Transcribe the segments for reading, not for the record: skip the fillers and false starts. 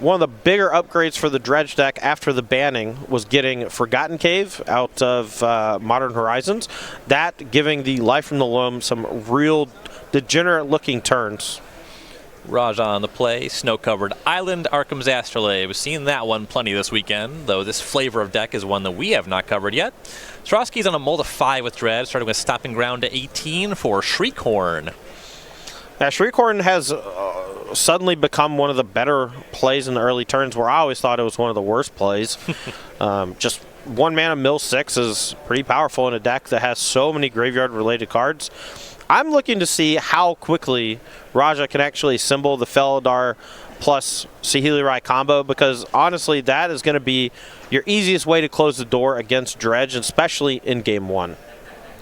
one of the bigger upgrades for the Dredge deck after the banning was getting Forgotten Cave out of Modern Horizons. That giving the Life from the Loam some real degenerate-looking turns. Raja on the play, Snow-Covered Island, Arkham's Astrolabe. We've seen that one plenty this weekend, though this flavor of deck is one that we have not covered yet. Zurawski's on a mull to 5 with Dredge, starting with Stopping Ground to 18 for Shriekhorn. Yeah, Shriekhorn has suddenly become one of the better plays in the early turns, where I always thought it was one of the worst plays. Just 1 mana mill 6 is pretty powerful in a deck that has so many graveyard-related cards. I'm looking to see how quickly Raja can actually assemble the Felidar plus Saheeli Rai combo, because honestly, that is going to be your easiest way to close the door against Dredge, especially in Game 1.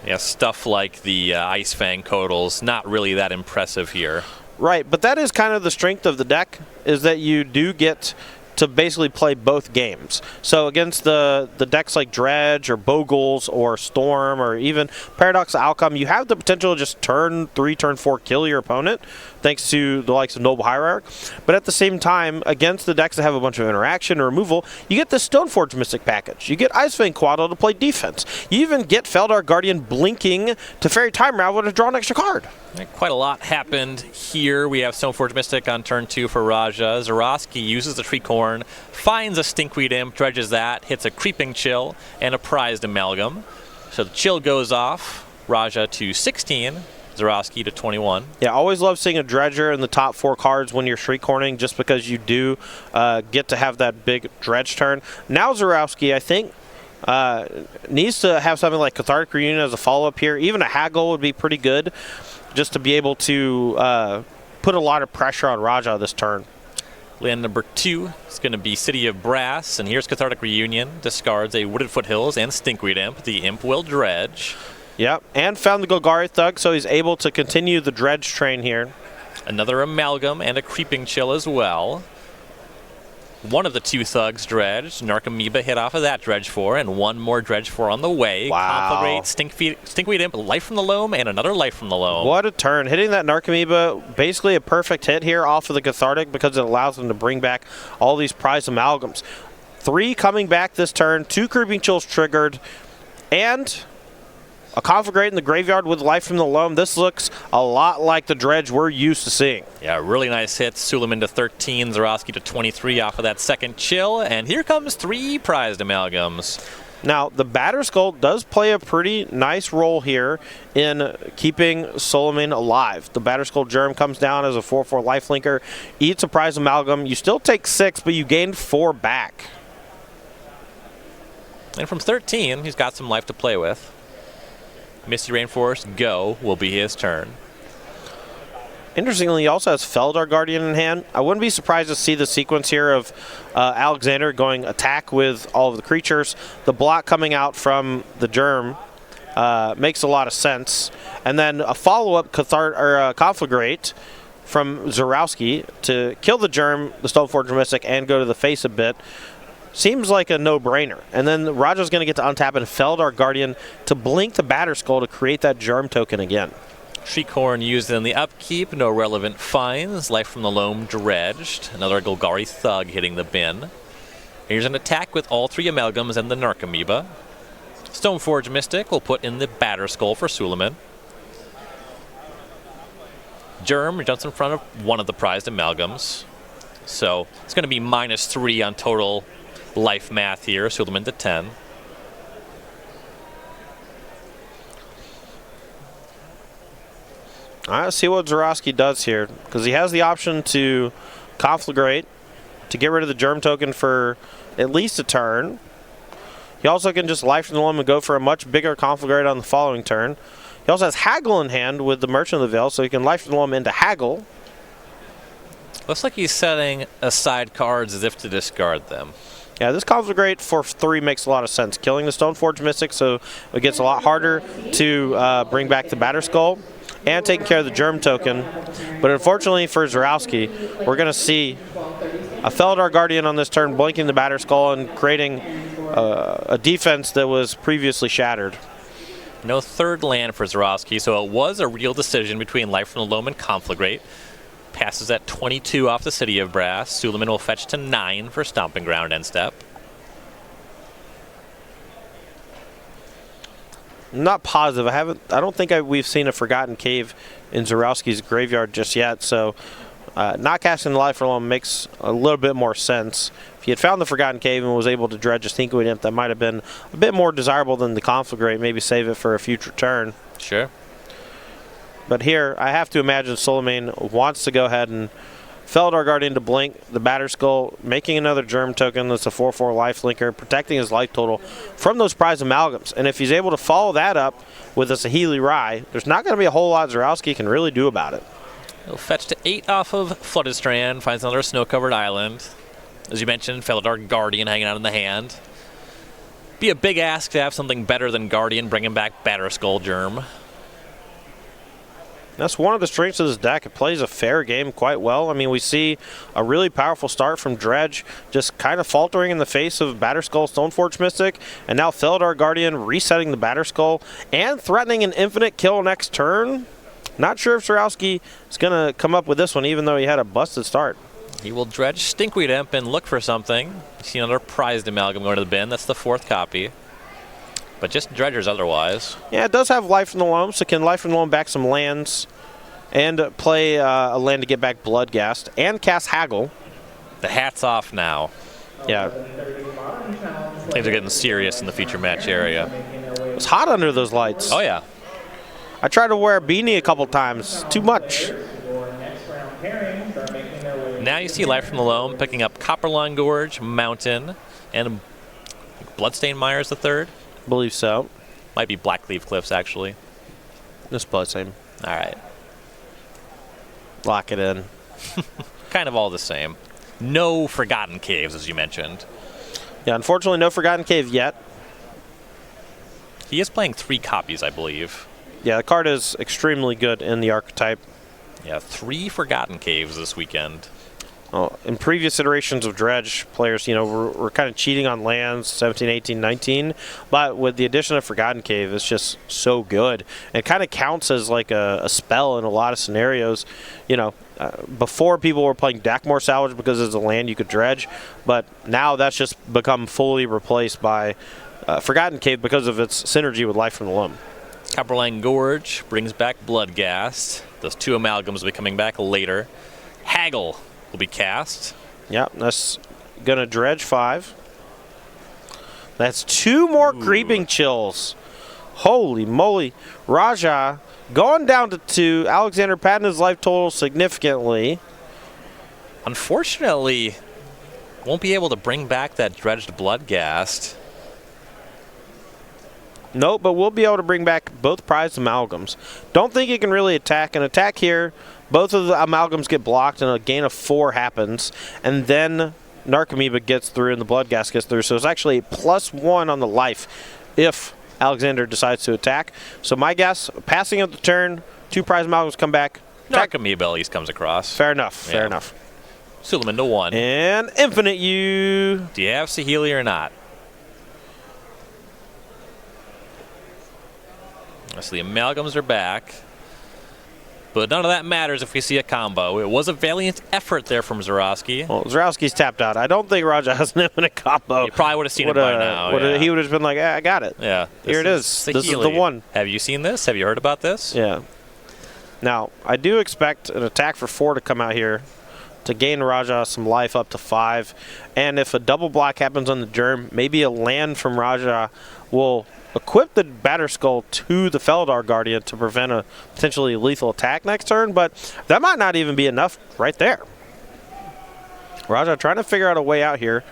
Yeah, stuff like the Ice Fang Codals, not really that impressive here. Right, but that is kind of the strength of the deck, is that you do get to basically play both games. So against the decks like Dredge or Bogles or Storm or even Paradox Outcome, you have the potential to just turn 3, turn 4 kill your opponent, thanks to the likes of Noble Hierarch. But at the same time, against the decks that have a bunch of interaction or removal, you get the Stoneforge Mystic package. You get Icefang Quaddle to play defense. You even get Feldar Guardian blinking to Fairy Time Raveler to draw an extra card. Quite a lot happened here. We have Stoneforge Mystic on turn 2 for Raja. Zurawski uses the Treecorn, finds a Stinkweed Imp, dredges that, hits a Creeping Chill, and a Prized Amalgam. So the Chill goes off. Raja to 16, Zurawski to 21. Yeah, always love seeing a Dredger in the top 4 cards when you're Shriekhorning, just because you do get to have that big Dredge turn. Now Zurawski, I think, needs to have something like Cathartic Reunion as a follow-up here. Even a Haggle would be pretty good, just to be able to put a lot of pressure on Raja this turn. Land number 2 is going to be City of Brass, and here's Cathartic Reunion. Discards a Wooded Foothills and Stinkweed Imp. The Imp will dredge. Yep, and found the Golgari Thug, so he's able to continue the dredge train here. Another Amalgam and a Creeping Chill as well. One of the 2 thugs dredged. Narcomoeba hit off of that dredge 4, and 1 more dredge 4 on the way. Wow. Conflagrate, Stinkweed Imp, Life from the Loam, and another Life from the Loam. What a turn. Hitting that Narcomoeba, basically a perfect hit here off of the Cathartic, because it allows them to bring back all these prized amalgams. 3 coming back this turn, 2 Creeping Chills triggered, and a Conflagrate in the graveyard with Life from the Loam. This looks a lot like the dredge we're used to seeing. Yeah, really nice hits. Suliman to 13, Zurawski to 23 off of that second chill. And here comes 3 prized amalgams. Now, the Batterskull does play a pretty nice role here in keeping Suliman alive. The Batterskull Germ comes down as a 4/4 lifelinker, eats a prized amalgam. You still take 6, but you gain 4 back. And from 13, he's got some life to play with. Misty Rainforest Go will be his turn. Interestingly, he also has Feldar Guardian in hand. I wouldn't be surprised to see the sequence here of Alexander going attack with all of the creatures. The block coming out from the Germ makes a lot of sense. And then a follow-up Conflagrate from Zurawski to kill the Germ, the Stoneforge Mystic, and go to the face a bit. Seems like a no-brainer. And then Raja's going to get to untap and Feldar Guardian to blink the Batterskull to create that Germ token again. Shriekhorn used in the upkeep, no relevant finds. Life from the Loam dredged. Another Golgari Thug hitting the bin. Here's an attack with all 3 amalgams and the Narcomoeba. Stoneforge Mystic will put in the Batterskull for Suliman. Germ jumps in front of one of the prized amalgams. So it's going to be -3 on total life math here. Suliman to 10. All right, let's see what Zurawski does here, because he has the option to Conflagrate to get rid of the Germ token for at least a turn. He also can just Life from the Loam and go for a much bigger Conflagrate on the following turn. He also has Haggle in hand with the Merchant of the Veil, so he can Life from the Loam into Haggle. Looks like he's setting aside cards as if to discard them. Yeah, this Conflagrate for 3 makes a lot of sense. Killing the Stoneforge Mystic, so it gets a lot harder to bring back the Batterskull, and taking care of the Germ token. But unfortunately for Zurawski, we're going to see a Feldar Guardian on this turn blinking the Batterskull and creating a defense that was previously shattered. No third land for Zurawski, so it was a real decision between Life from the Loam and Conflagrate. Passes at 22 off the City of Brass. Suliman will fetch to 9 for Stomping Ground end step. Not positive. I don't think we've seen a Forgotten Cave in Zurawski's graveyard just yet, so not casting the Life for Loam makes a little bit more sense. If he had found the Forgotten Cave and was able to dredge a Stinkweed Imp, that might have been a bit more desirable than the Conflagrate. Maybe save it for a future turn. Sure. But here, I have to imagine Suliman wants to go ahead and Feldar Guardian to blink the Batterskull, making another Germ token that's a 4/4 life linker, protecting his life total from those prize amalgams. And if he's able to follow that up with a Saheeli Rai, there's not going to be a whole lot Zurawski can really do about it. He'll fetch to 8 off of Flooded Strand, finds another snow-covered island. As you mentioned, Feldar Guardian hanging out in the hand. Be a big ask to have something better than Guardian, bringing back Batterskull Germ. That's one of the strengths of this deck. It plays a fair game quite well. I mean, we see a really powerful start from Dredge, just kind of faltering in the face of Batterskull Stoneforge Mystic, and now Feldar Guardian resetting the Batterskull and threatening an infinite kill next turn. Not sure if Zurawski is going to come up with this one, even though he had a busted start. He will dredge Stinkweed Imp and look for something. See another prized amalgam going to the bin. That's the 4th copy. But just dredgers otherwise. Yeah, it does have Life from the Loam, so can Life from the Loam back some lands and play a land to get back Bloodghast and cast Haggle. The hat's off now. Yeah. Things are getting serious in the feature match area. It's hot under those lights. Oh, yeah. I tried to wear a beanie a couple times. Too much. Now you see Life from the Loam picking up Copperline Gorge, Mountain, and Bloodstained Mires the 3rd. Believe so. Might be Blackleaf Cliffs, actually. This Bloodstained. All right. Lock it in. Kind of all the same. No Forgotten Caves, as you mentioned. Yeah, unfortunately, no Forgotten Cave yet. He is playing 3 copies, I believe. Yeah, the card is extremely good in the archetype. Yeah, 3 Forgotten Caves this weekend. Well, in previous iterations of Dredge, players, were kind of cheating on lands, 17, 18, 19. But with the addition of Forgotten Cave, it's just so good. It kind of counts as like a spell in a lot of scenarios. Before people were playing Dakmor Salvage because it's a land you could dredge. But now that's just become fully replaced by Forgotten Cave because of its synergy with Life from the Loam. Copperline Gorge brings back Bloodghast. Those 2 amalgams will be coming back later. Haggle will be cast. Yep, that's going to dredge 5. That's 2 more Creeping Chills. Holy moly. Raja going down to 2. Alexander padding his life total significantly. Unfortunately, won't be able to bring back that dredged Bloodghast. Nope, but we'll be able to bring back both prized amalgams. Don't think he can really attack. An attack here, both of the amalgams get blocked and a gain of 4 happens. And then Narcomoeba gets through and the Bloodghast gets through. So it's actually a +1 on the life if Alexander decides to attack. So my guess, passing of the turn, 2 prized amalgams come back. Narcomoeba at least comes across. Fair enough, fair enough. Suliman to 1. And Infinite U. Do you have Saheeli or not? So the amalgams are back. But none of that matters if we see a combo. It was a valiant effort there from Zurawski. Well, Zurawski's tapped out. I don't think Raja has an infinite combo. You probably would have seen it by now. He would have been like, I got it. Yeah. Here it is. Saheeli. This is the one. Have you seen this? Have you heard about this? Yeah. Now, I do expect an attack for 4 to come out here to gain Raja some life up to 5. And if a double block happens on the Germ, maybe a land from Raja will equip the Batterskull to the Feldar Guardian to prevent a potentially lethal attack next turn, but that might not even be enough right there. Raja trying to figure out a way out here.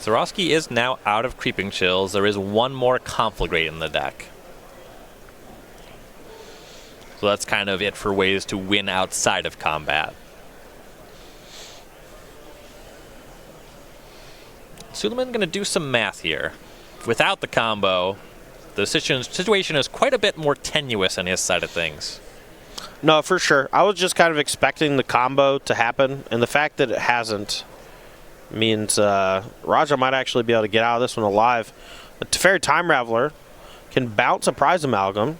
Zurawski is now out of Creeping Chills. There is 1 more Conflagrate in the deck. So that's kind of it for ways to win outside of combat. Suliman going to do some math here. Without the combo, the situation is quite a bit more tenuous on his side of things. No, for sure. I was just kind of expecting the combo to happen, and the fact that it hasn't means Raja might actually be able to get out of this one alive. A Teferi Time Raveler can bounce a prize amalgam,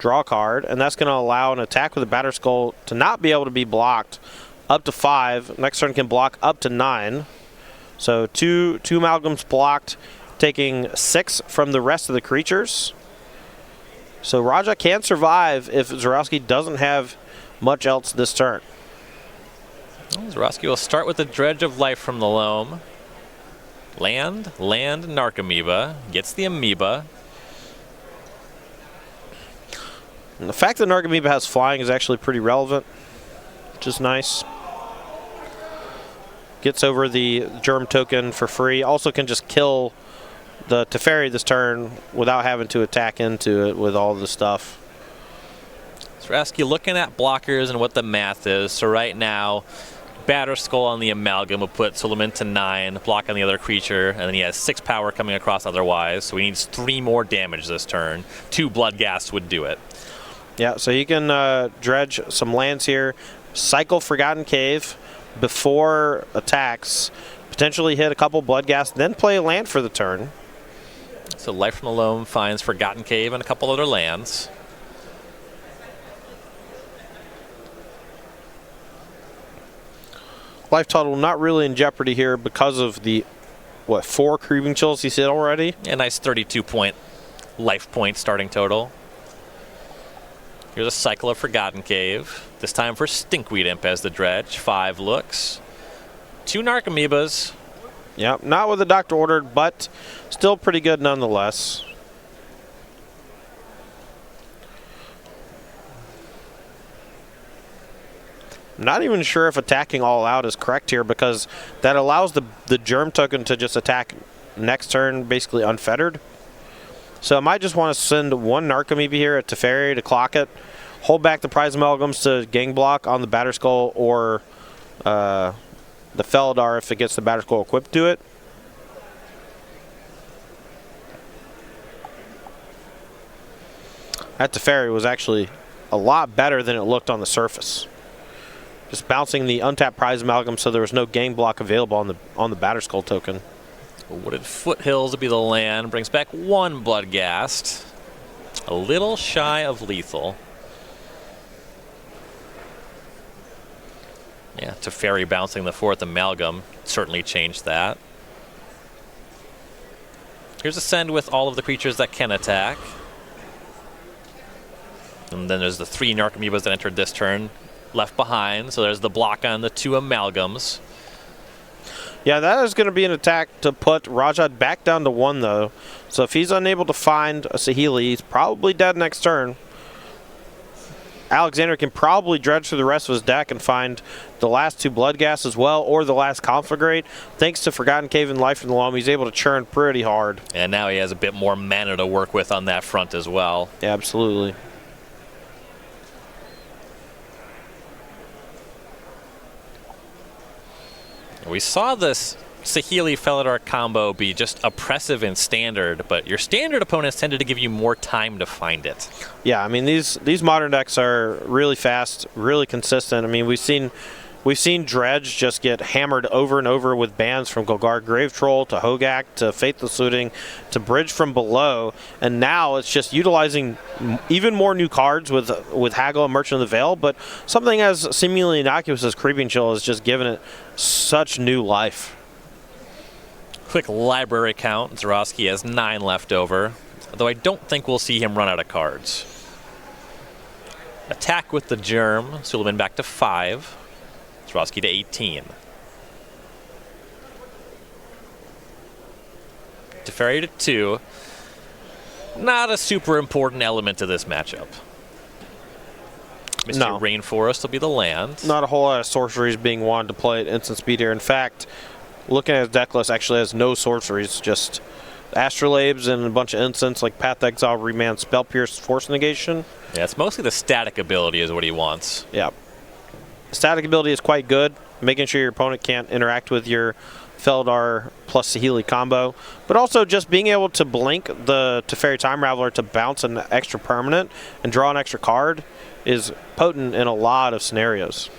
draw a card, and that's going to allow an attack with a Batter Skull to not be able to be blocked up to 5. Next turn can block up to 9. So two Amalgams blocked, taking 6 from the rest of the creatures. So Raja can survive if Zurawski doesn't have much else this turn. Zurawski will start with the Dredge of Life from the Loam. Land, Narcomoeba. Gets the Amoeba. And the fact that Narcomoeba has flying is actually pretty relevant, which is nice. Gets over the Germ token for free. Also can just kill the Teferi this turn without having to attack into it with all the stuff. Zurawski looking at blockers and what the math is. So right now, Batter Skull on the Amalgam will put Suliman to 9, block on the other creature, and then he has 6 power coming across otherwise, so he needs 3 more damage this turn. 2 Bloodghast would do it. Yeah, so you can dredge some lands here, cycle Forgotten Cave before attacks, potentially hit a couple Bloodghast, then play a land for the turn. So Life from the Loam finds Forgotten Cave and a couple other lands. Life total not really in jeopardy here because of the, 4 Creeping Chills he's hit already? A nice 32-point life point starting total. Here's a cycle of Forgotten Cave. This time for Stinkweed Imp as the dredge. 5 looks. 2 Narcomoebas. Yeah, not with the Doctor ordered, but still pretty good nonetheless. I'm not even sure if attacking all out is correct here because that allows the Germ token to just attack next turn basically unfettered. So I might just want to send 1 Narcomoeba here at Teferi to clock it, hold back the Prize Amalgams to gang block on the Batter Skull or the Felidar if it gets the Batter Skull equipped to it. That Teferi was actually a lot better than it looked on the surface. Just bouncing the untapped Prize Amalgam so there was no gang block available on the Batter Skull token. Wooded Foothills to be the land. Brings back 1 Bloodghast. A little shy of lethal. Yeah, Teferi bouncing the 4th Amalgam certainly changed that. Here's a send with all of the creatures that can attack. And then there's the 3 Narcomoebas that entered this turn left behind. So there's the block on the 2 Amalgams. Yeah, that is going to be an attack to put Rajat back down to 1, though. So if he's unable to find a Saheeli, he's probably dead next turn. Alexander can probably dredge through the rest of his deck and find the last 2 Bloodghast as well, or the last Conflagrate. Thanks to Forgotten Cave and Life from the Loam, he's able to churn pretty hard. And now he has a bit more mana to work with on that front as well. Yeah, absolutely. We saw this Saheeli Felidar combo be just oppressive in Standard, but your Standard opponents tended to give you more time to find it. Yeah, I mean these modern decks are really fast, really consistent. I mean we've seen Dredge just get hammered over and over with bans from Golgari Grave Troll to Hogak to Faithless Looting to Bridge from Below, and now it's just utilizing even more new cards with Haggle and Merchant of the Veil, but something as seemingly innocuous as Creeping Chill has just given it such new life. Quick library count. Zurawski has 9 left over, though I don't think we'll see him run out of cards. Attack with the Germ. Suliman back to 5. Zurawski to 18. Teferi to 2. Not a super important element to this matchup. Mr. No. Rainforest will be the land. Not a whole lot of sorceries being wanted to play at instant speed here. In fact, looking at his deck list, actually has no sorceries, just Astrolabes and a bunch of instants like Path Exile, Remand, Spell Pierce, Force Negation. Yeah, it's mostly the static ability is what he wants. Yeah. Static ability is quite good, making sure your opponent can't interact with your Felidar plus Saheeli combo, but also just being able to blink the Teferi Time Raveler to bounce an extra permanent and draw an extra card is potent in a lot of scenarios.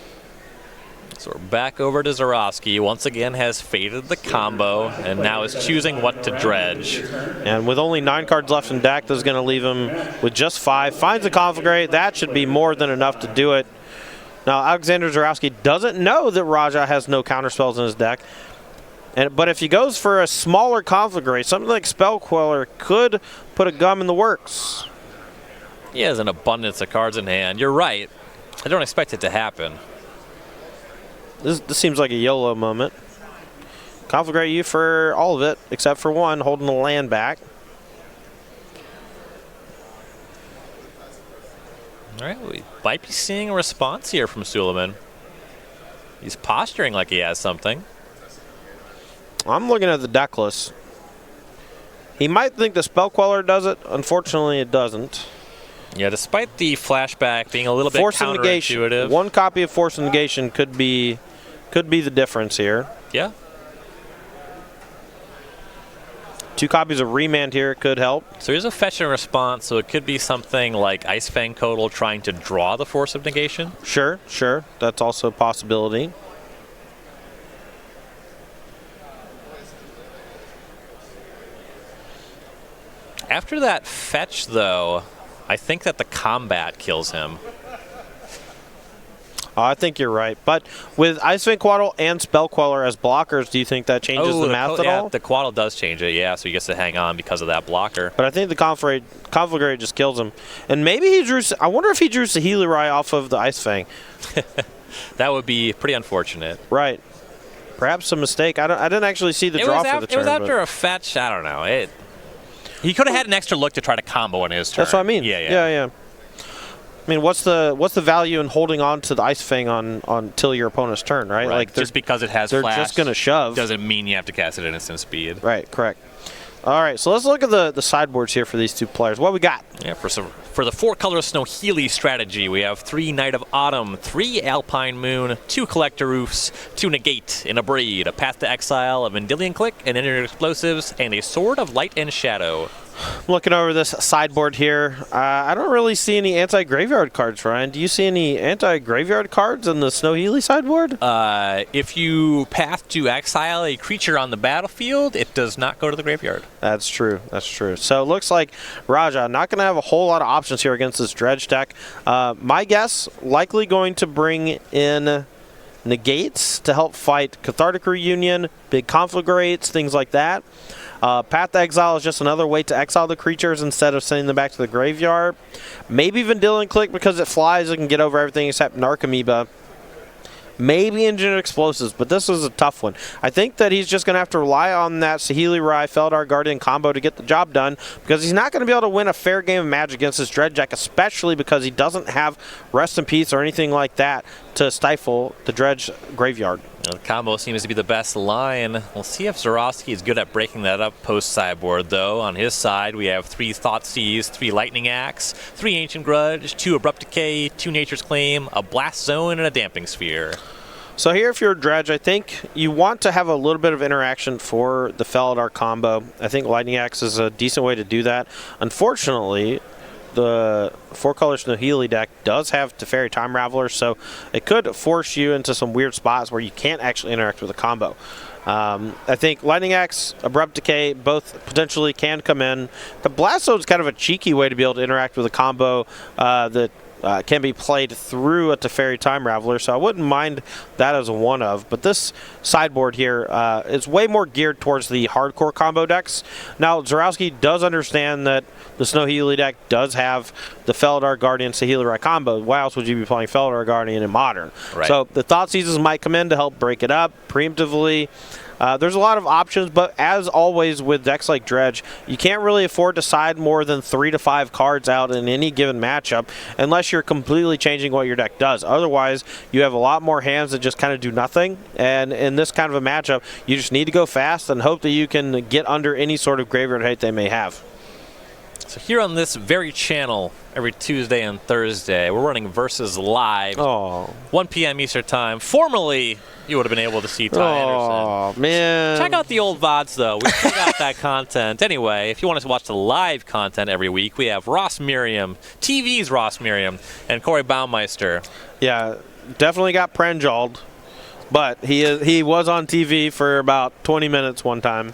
So we're back over to Zurawski. Once again has faded the combo and now is choosing what to dredge. And with only 9 cards left in deck, that's going to leave him with just 5. Finds a Conflagrate. That should be more than enough to do it. Now, Alexander Zurawski doesn't know that Raja has no counterspells in his deck. But if he goes for a smaller Conflagrate, something like Spell Queller could put a gum in the works. He has an abundance of cards in hand. You're right. I don't expect it to happen. This seems like a YOLO moment. Conflagrate you for all of it, except for 1, holding the land back. All right, we might be seeing a response here from Suliman. He's posturing like he has something. I'm looking at the deck list. He might think the Spell Queller does it. Unfortunately, it doesn't. Yeah, despite the flashback being a little bit Force of Negation. counterintuitive. 1 copy of Force of Negation could be the difference here. Yeah. 2 copies of Remand here could help. So here's a fetch and response, so it could be something like Ice Fang Kotal trying to draw the Force of Negation. Sure. That's also a possibility. After that fetch, though, I think that the combat kills him. I think you're right. But with Ice Fang Quaddle and Spell Queller as blockers, do you think that changes the math at all? The Quaddle does change it, yeah, so he gets to hang on because of that blocker. But I think the Conflagrate just kills him. And maybe he drew... I wonder if he drew Saheeli Rai off of the Ice Fang. That would be pretty unfortunate. Right. Perhaps a mistake. I didn't actually see the draw for the turn. It was after a fetch. I don't know. He could have had an extra look to try to combo in his turn. That's what I mean. Yeah. I mean, what's the value in holding on to the Ice Fang until your opponent's turn, right? Like just because it has they're flash just going to shove. Doesn't mean you have to cast it at instant speed. Right, correct. All right, so let's look at the sideboards here for these 2 players. What we got? Yeah, for the 4-color Snowhealy strategy, we have 3 Night of Autumn, 3 Alpine Moon, 2 Collector Roofs, 2 Negate in a Braid, a Path to Exile, a Vendilion Click, an Enter Explosives, and a Sword of Light and Shadow. I'm looking over this sideboard here. I don't really see any anti-graveyard cards, Ryan. Do you see any anti-graveyard cards in the Snowhealy sideboard? If you path to exile a creature on the battlefield, it does not go to the graveyard. That's true. So it looks like Raja not going to have a whole lot of options here against this Dredge deck. My guess, likely going to bring in Negates to help fight Cathartic Reunion, big Conflagrates, things like that. Path to Exile is just another way to exile the creatures instead of sending them back to the graveyard. Maybe Vendilion Click because it flies, it can get over everything except Narcomoeba. Maybe Engineered Explosives, but this is a tough one. I think that he's just going to have to rely on that Saheeli Rai Feldar Guardian combo to get the job done because he's not going to be able to win a fair game of Magic against this Dredge deck, especially because he doesn't have Rest in Peace or anything like that to stifle the Dredge graveyard. The combo seems to be the best line. We'll see if Zurawski is good at breaking that up post-sideboard, though. On his side, we have 3 Thoughtseize, 3 Lightning Axe, 3 Ancient Grudge, 2 Abrupt Decay, 2 Nature's Claim, a Blast Zone, and a Damping Sphere. So here, if you're a Dredge, I think you want to have a little bit of interaction for the Feldar combo. I think Lightning Axe is a decent way to do that. Unfortunately, the 4-color Snowhealy deck does have Teferi Time Raveler, so it could force you into some weird spots where you can't actually interact with a combo. I think Lightning Axe, Abrupt Decay, both potentially can come in. The Blast Zone is kind of a cheeky way to be able to interact with a combo that can be played through a Teferi Time Raveler, so I wouldn't mind that as a one of. But this sideboard here is way more geared towards the hardcore combo decks. Now, Zurawski does understand that the Snowhealy deck does have the Feldar Guardian Saheeli Rai combo. Why else would you be playing Feldar Guardian in Modern? Right. So the Thoughtseizes might come in to help break it up preemptively. There's a lot of options, but as always with decks like Dredge, you can't really afford to side more than 3 to 5 cards out in any given matchup unless you're completely changing what your deck does. Otherwise, you have a lot more hands that just kind of do nothing, and in this kind of a matchup, you just need to go fast and hope that you can get under any sort of graveyard hate they may have. So here on this very channel, every Tuesday and Thursday, we're running Versus Live, 1 p.m. Eastern Time. Formerly, you would have been able to see Ty Anderson. Oh, man. Check out the old VODs, though. We put out that content. Anyway, if you want to watch the live content every week, we have Ross Miriam, TV's Ross Miriam, and Corey Baumeister. Yeah, definitely got Pranjald. But he was on TV for about 20 minutes one time.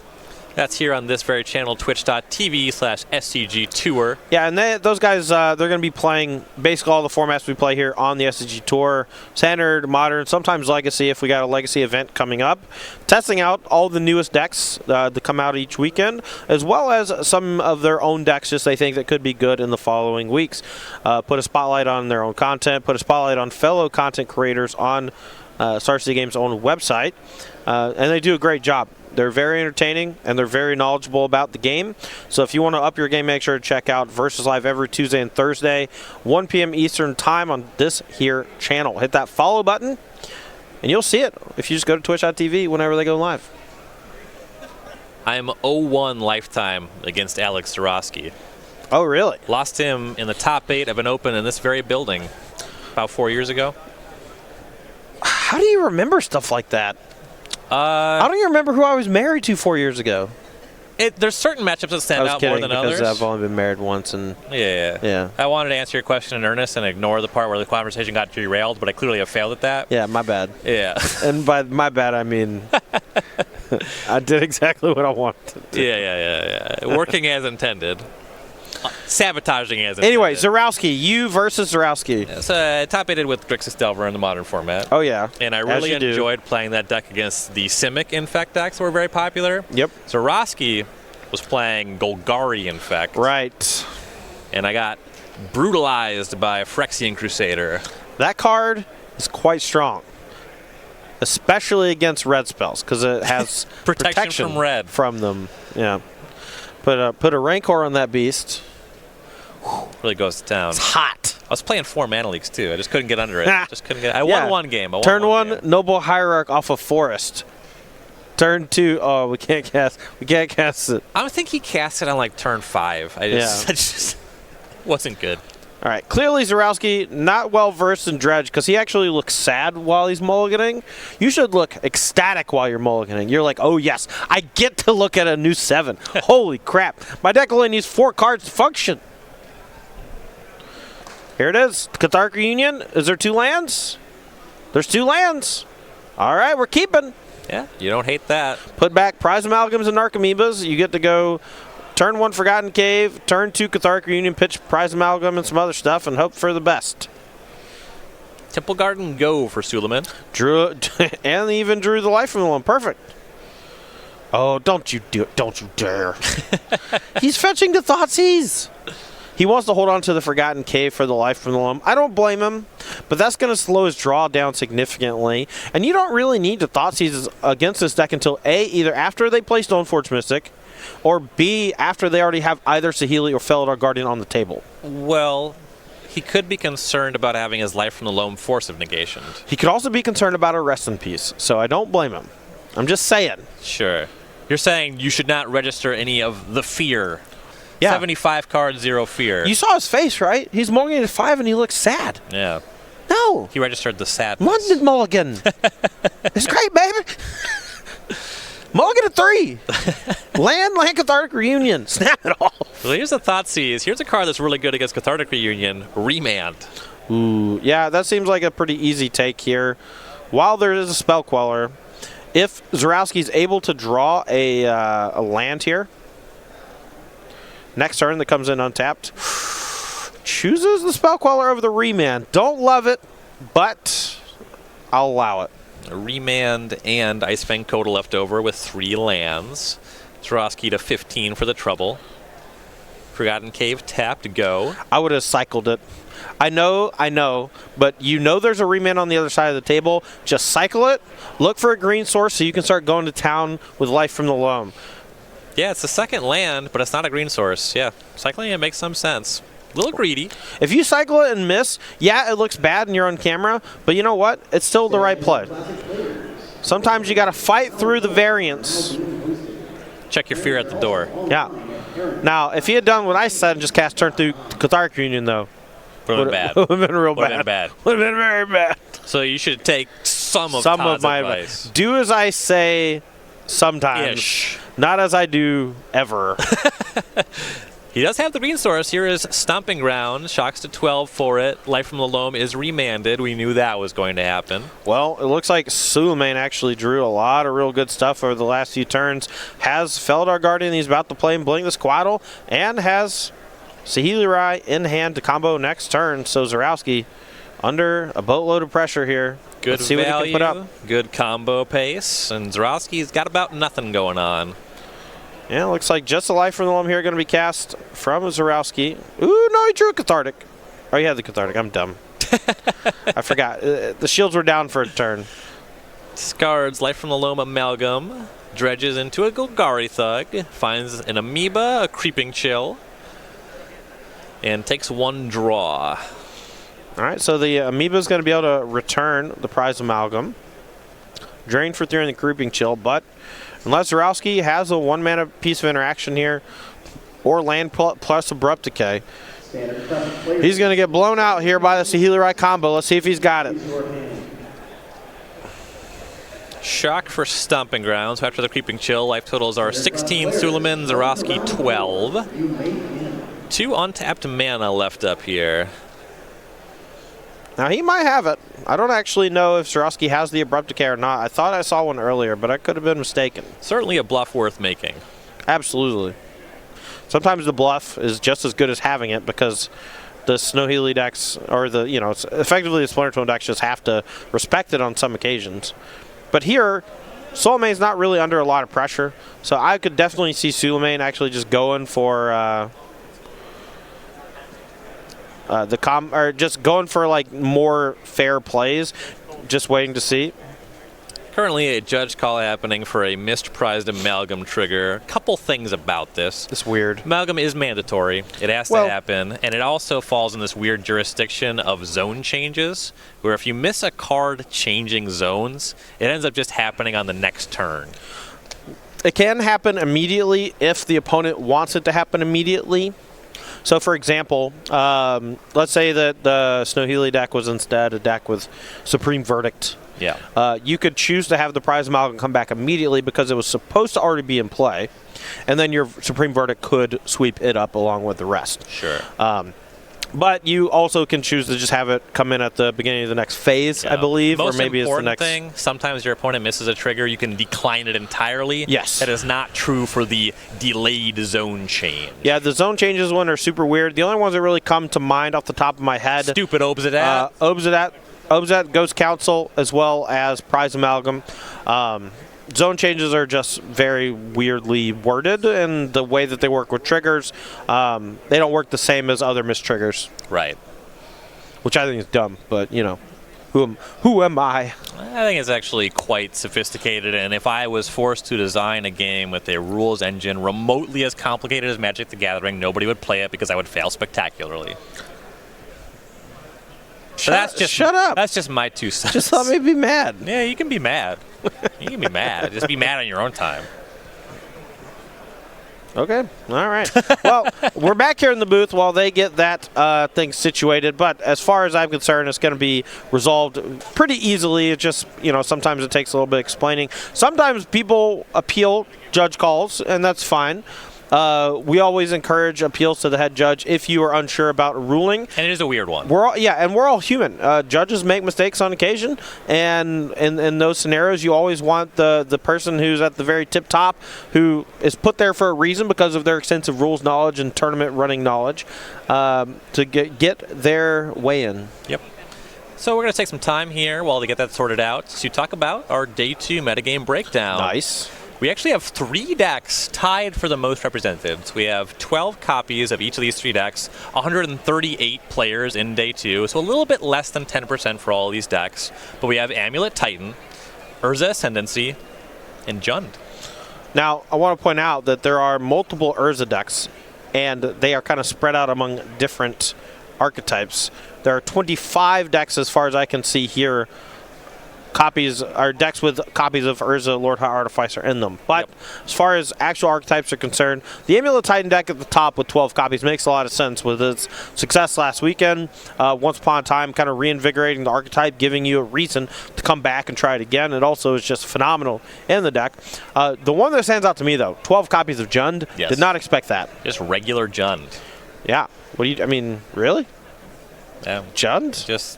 That's here on this very channel, twitch.tv/SCG Tour. Yeah, and those guys, they're going to be playing basically all the formats we play here on the SCG Tour. Standard, Modern, sometimes Legacy if we got a Legacy event coming up. Testing out all the newest decks that come out each weekend, as well as some of their own decks just they think that could be good in the following weeks. Put a spotlight on their own content, put a spotlight on fellow content creators on Star City Games' own website, and they do a great job. They're very entertaining, and they're very knowledgeable about the game. So if you want to up your game, make sure to check out Versus Live every Tuesday and Thursday, 1 p.m. Eastern Time on this here channel. Hit that follow button, and you'll see it if you just go to twitch.tv whenever they go live. I'm 0-1 lifetime against Alex Zurawski. Oh, really? Lost him in the top 8 of an Open in this very building about 4 years ago. How do you remember stuff like that? I don't even remember who I was married to 4 years ago. There's certain matchups that stand out more than others. I've only been married once, and yeah. I wanted to answer your question in earnest and ignore the part where the conversation got derailed, but I clearly have failed at that. Yeah, my bad. Yeah. And by my bad, I mean I did exactly what I wanted to do. Yeah. Working as intended. Sabotaging as intended. Anyway, Zurawski, you versus Zurawski. So top 8 with Grixis Delver in the Modern format. Oh, yeah. And I really enjoyed playing that deck against the Simic Infect decks that were very popular. Yep. Zurawski was playing Golgari Infect. Right. And I got brutalized by a Phyrexian Crusader. That card is quite strong, especially against red spells, because it has protection from red. From them. Yeah. Put a Rancor on that beast. Really goes to town. It's hot. I was playing 4 mana leaks too. I just couldn't get under it. I won one game. Turn 1, Noble Hierarch off of Forest. Turn 2, oh, we can't cast it. I think he cast it on like turn 5. I just wasn't good. All right, clearly Zurawski not well versed in Dredge because he actually looks sad while he's mulliganing. You should look ecstatic while you're mulliganing. You're like, oh yes, I get to look at a new 7. Holy crap, my deck only needs 4 cards to function. Here it is, Cathartic Reunion. Is there 2 lands? There's 2 lands. All right, we're keeping. Yeah, you don't hate that. Put back Prize Amalgams and Narcomoebas. You get to go turn 1 Forgotten Cave, turn 2 Cathartic Reunion, pitch Prize Amalgam and some other stuff, and hope for the best. Temple Garden go for Suliman. Drew and even drew the life from the one. Perfect. Oh, don't you do it. Don't you dare. He's fetching the Thoughtseize. He wants to hold on to the Forgotten Cave for the life from the loam. I don't blame him, but that's going to slow his draw down significantly. And you don't really need to Thoughtseize against this deck until A, either after they play Stoneforge Mystic, or B, after they already have either Saheeli or Felidar Guardian on the table. Well, he could be concerned about having his life from the loam force of negation. He could also be concerned about a rest in peace, so I don't blame him. I'm just saying. Sure. You're saying you should not register any of the fear. Yeah. 75 cards, 0 fear. You saw his face, right? He's mulliganing at 5 and he looks sad. Yeah. No. He registered the sadness. London mulligan. It's great, baby. Mulligan at 3. Land Cathartic Reunion. Snap it off. Well, here's the Thoughtseize. Here's a card that's really good against Cathartic Reunion. Remand. Ooh, yeah, that seems like a pretty easy take here. While there is a Spell Queller, if Zurawski's able to draw a land here, next turn that comes in untapped, chooses the Spell Queller over the Remand. Don't love it, but I'll allow it. A Remand and Icefang Coda left over with 3 lands. Zurawski to 15 for the trouble. Forgotten Cave tapped, go. I would have cycled it. I know, but you know there's a Remand on the other side of the table. Just cycle it. Look for a green source so you can start going to town with life from the loam. Yeah, it's the second land, but it's not a green source. Yeah, cycling it makes some sense. A little greedy. If you cycle it and miss, yeah, it looks bad and you're on camera, but you know what? It's still the right play. Sometimes you got to fight through the variance. Check your fear at the door. Yeah. Now, if he had done what I said and just cast turn through Cathartic Reunion, though, would have been bad. Would have been real bad. Would have been bad. Would have been very bad. So you should take some of my advice. Do as I say sometimes. Ish. Not as I do ever. He does have the green source. Here is Stomping Ground. Shocks to 12 for it. Life from the Loam is remanded. We knew that was going to happen. Well, it looks like Suliman actually drew a lot of real good stuff over the last few turns. Has Feldar Guardian he's about to play and Bling the Squaddle, and has Saheeli in hand to combo next turn. So Zurawski under a boatload of pressure here. Good Let's see value, what he can put up. good combo pace, and Zurawski's got about nothing going on. Yeah, looks like just a Life from the Loam here going to be cast from Zurawski. Ooh, no, he drew a Cathartic. Oh, he had the Cathartic. I'm dumb. I forgot. The shields were down for a turn. Discards Life from the Loam Amalgam. Dredges into a Golgari Thug. Finds an Amoeba, a Creeping Chill. And takes one draw. All right, so the Amoeba is going to be able to return the prize Amalgam. Drain for 3 in the Creeping Chill, but unless Zurawski has a 1-mana piece of interaction here, or land plus Abrupt Decay, he's going to get blown out here by the Saheeli combo. Let's see if he's got it. Shock for Stomping Grounds. After the Creeping Chill, life totals are 16 Suliman, Zurawski 12. 2 untapped mana left up here. Now, he might have it. I don't actually know if Zurawski has the Abrupt Decay or not. I thought I saw one earlier, but I could have been mistaken. Certainly a bluff worth making. Absolutely. Sometimes the bluff is just as good as having it because the Snowhealy decks, or the, it's effectively the Splinter Twin decks just have to respect it on some occasions. But here, Suliman's not really under a lot of pressure, so I could definitely see Suliman actually just going for just going for like more fair plays, just waiting to see. Currently a judge call happening for a misprized Amalgam trigger. A couple things about this. It's weird. Amalgam is mandatory. It has to happen. And it also falls in this weird jurisdiction of zone changes, where if you miss a card changing zones, it ends up just happening on the next turn. It can happen immediately if the opponent wants it to happen immediately. So, for example, let's say that the Snowhealy deck was instead a deck with Supreme Verdict. Yeah. You could choose to have the prize Amalgam come back immediately because it was supposed to already be in play, and then your Supreme Verdict could sweep it up along with the rest. Sure. But you also can choose to just have it come in at the beginning of the next phase, I believe, or maybe it's the next thing. Sometimes your opponent misses a trigger, you can decline it entirely. Yes. That is not true for the delayed zone change. Yeah, the zone changes one are super weird. The only ones that really come to mind off the top of my head. Stupid Obsidat. Obsidat, Ghost Council, as well as Prize Amalgam. Zone changes are just very weirdly worded, and the way that they work with triggers, they don't work the same as other mistriggers. Right. Which I think is dumb, but, who am I? I think it's actually quite sophisticated, and if I was forced to design a game with a rules engine remotely as complicated as Magic the Gathering, nobody would play it because I would fail spectacularly. Shut up. That's just my 2 cents. Just let me be mad. Yeah, you can be mad. You can be mad. Just be mad on your own time. Okay. All right. Well, we're back here in the booth while they get that thing situated. But as far as I'm concerned, it's going to be resolved pretty easily. It just, sometimes it takes a little bit of explaining. Sometimes people appeal judge calls, and that's fine. We always encourage appeals to the head judge if you are unsure about a ruling. And it is a weird one. We're all human. Judges make mistakes on occasion, and in those scenarios, you always want the person who's at the very tip top, who is put there for a reason because of their extensive rules knowledge and tournament running knowledge, to get their way in. Yep. So we're going to take some time here while they get that sorted out to talk about our Day 2 metagame breakdown. Nice. We actually have 3 decks tied for the most representatives. We have 12 copies of each of these 3 decks, 138 players in Day 2, so a little bit less than 10% for all of these decks. But we have Amulet Titan, Urza Ascendancy, and Jund. Now, I want to point out that there are multiple Urza decks, and they are kind of spread out among different archetypes. There are 25 decks as far as I can see here copies or decks with copies of Urza, Lord High Artificer in them. But as far as actual archetypes are concerned, the Amulet Titan deck at the top with 12 copies makes a lot of sense with its success last weekend. Once upon a time, kind of reinvigorating the archetype, giving you a reason to come back and try it again. It also is just phenomenal in the deck. The one that stands out to me, though, 12 copies of Jund. Yes. Did not expect that. Just regular Jund. Yeah. What do you? I mean, really? Yeah. Jund? Just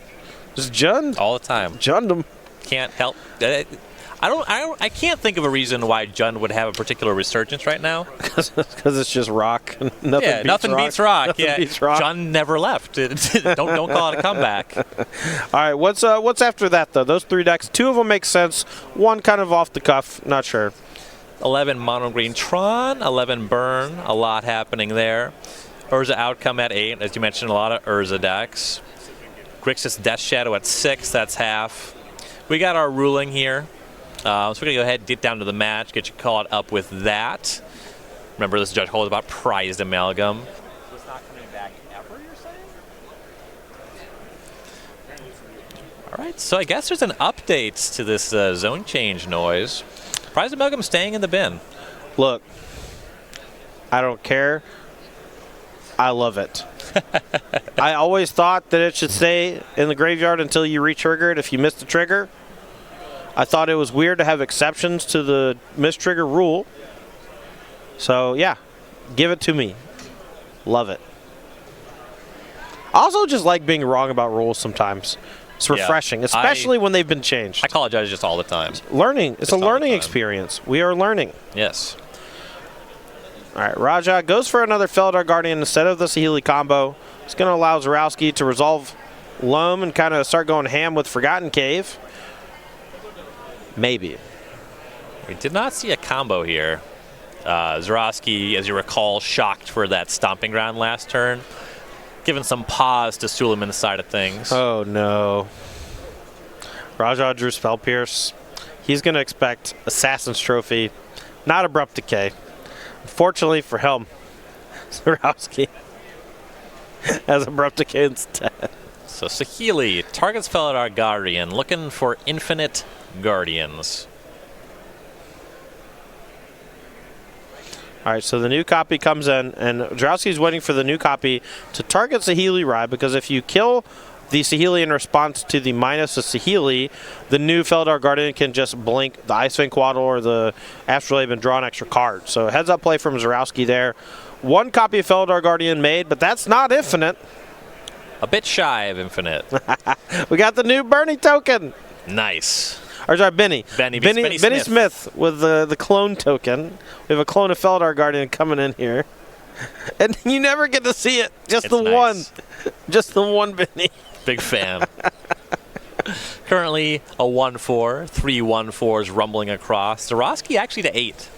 Jund? All the time. Jund them. Can't help. I can't think of a reason why Jund would have a particular resurgence right now. Because it's just rock. Nothing beats rock. Nothing beats rock. Jund never left. don't call it a comeback. All right, what's after that though? Those 3 decks, 2 of them make sense. 1 kind of off the cuff. Not sure. 11 mono green Tron, 11 burn. A lot happening there. Urza Outcome at 8, as you mentioned, a lot of Urza decks. Grixis Death Shadow at 6. That's half. We got our ruling here. So we're going to go ahead and get down to the match, get you caught up with that. Remember, this Judge Hole is about prized amalgam. It's not coming back ever, you're saying? All right, so I guess there's an update to this zone change noise. Prized amalgam staying in the bin. Look, I don't care. I love it. I always thought that it should stay in the graveyard until you re-trigger it if you missed the trigger. I thought it was weird to have exceptions to the mistrigger rule. So, yeah, give it to me. Love it. I also just like being wrong about rules sometimes. It's refreshing, especially when they've been changed. I call it just all the time. Learning. It's a learning experience. We are learning. Yes. All right, Raja goes for another Feldar Guardian instead of the Saheeli combo. It's going to allow Zurawski to resolve Loam and kind of start going ham with Forgotten Cave. Maybe. We did not see a combo here. Zurawski, as you recall, shocked for that stomping ground last turn, giving some pause to Suliman's side of things. Oh, no. Raja drew Spell Pierce. He's going to expect Assassin's Trophy, not Abrupt Decay. Unfortunately for him, Zurawski has Abrupt Decay instead. So Saheeli targets Feldar Guardian, looking for infinite Guardians. All right, so the new copy comes in, and Zurawski's waiting for the new copy to target Saheeli Rai, because if you kill the Saheeli in response to the minus of Saheeli, the new Feldar Guardian can just blink the Ice-Fang Quaddle or the Astrolabe and draw an extra card. So heads-up play from Zurawski there. 1 copy of Feldar Guardian made, but that's not infinite. A bit shy of infinite. We got the new Bernie token. Nice. Or sorry, Benny. Benny Smith with the clone token. We have a clone of Feldar Guardian coming in here. And you never get to see it. Just It's the nice. one. Just the one Benny. Big fan. Currently a 1-4. 3 1-4s rumbling across. Zurawski actually to 8.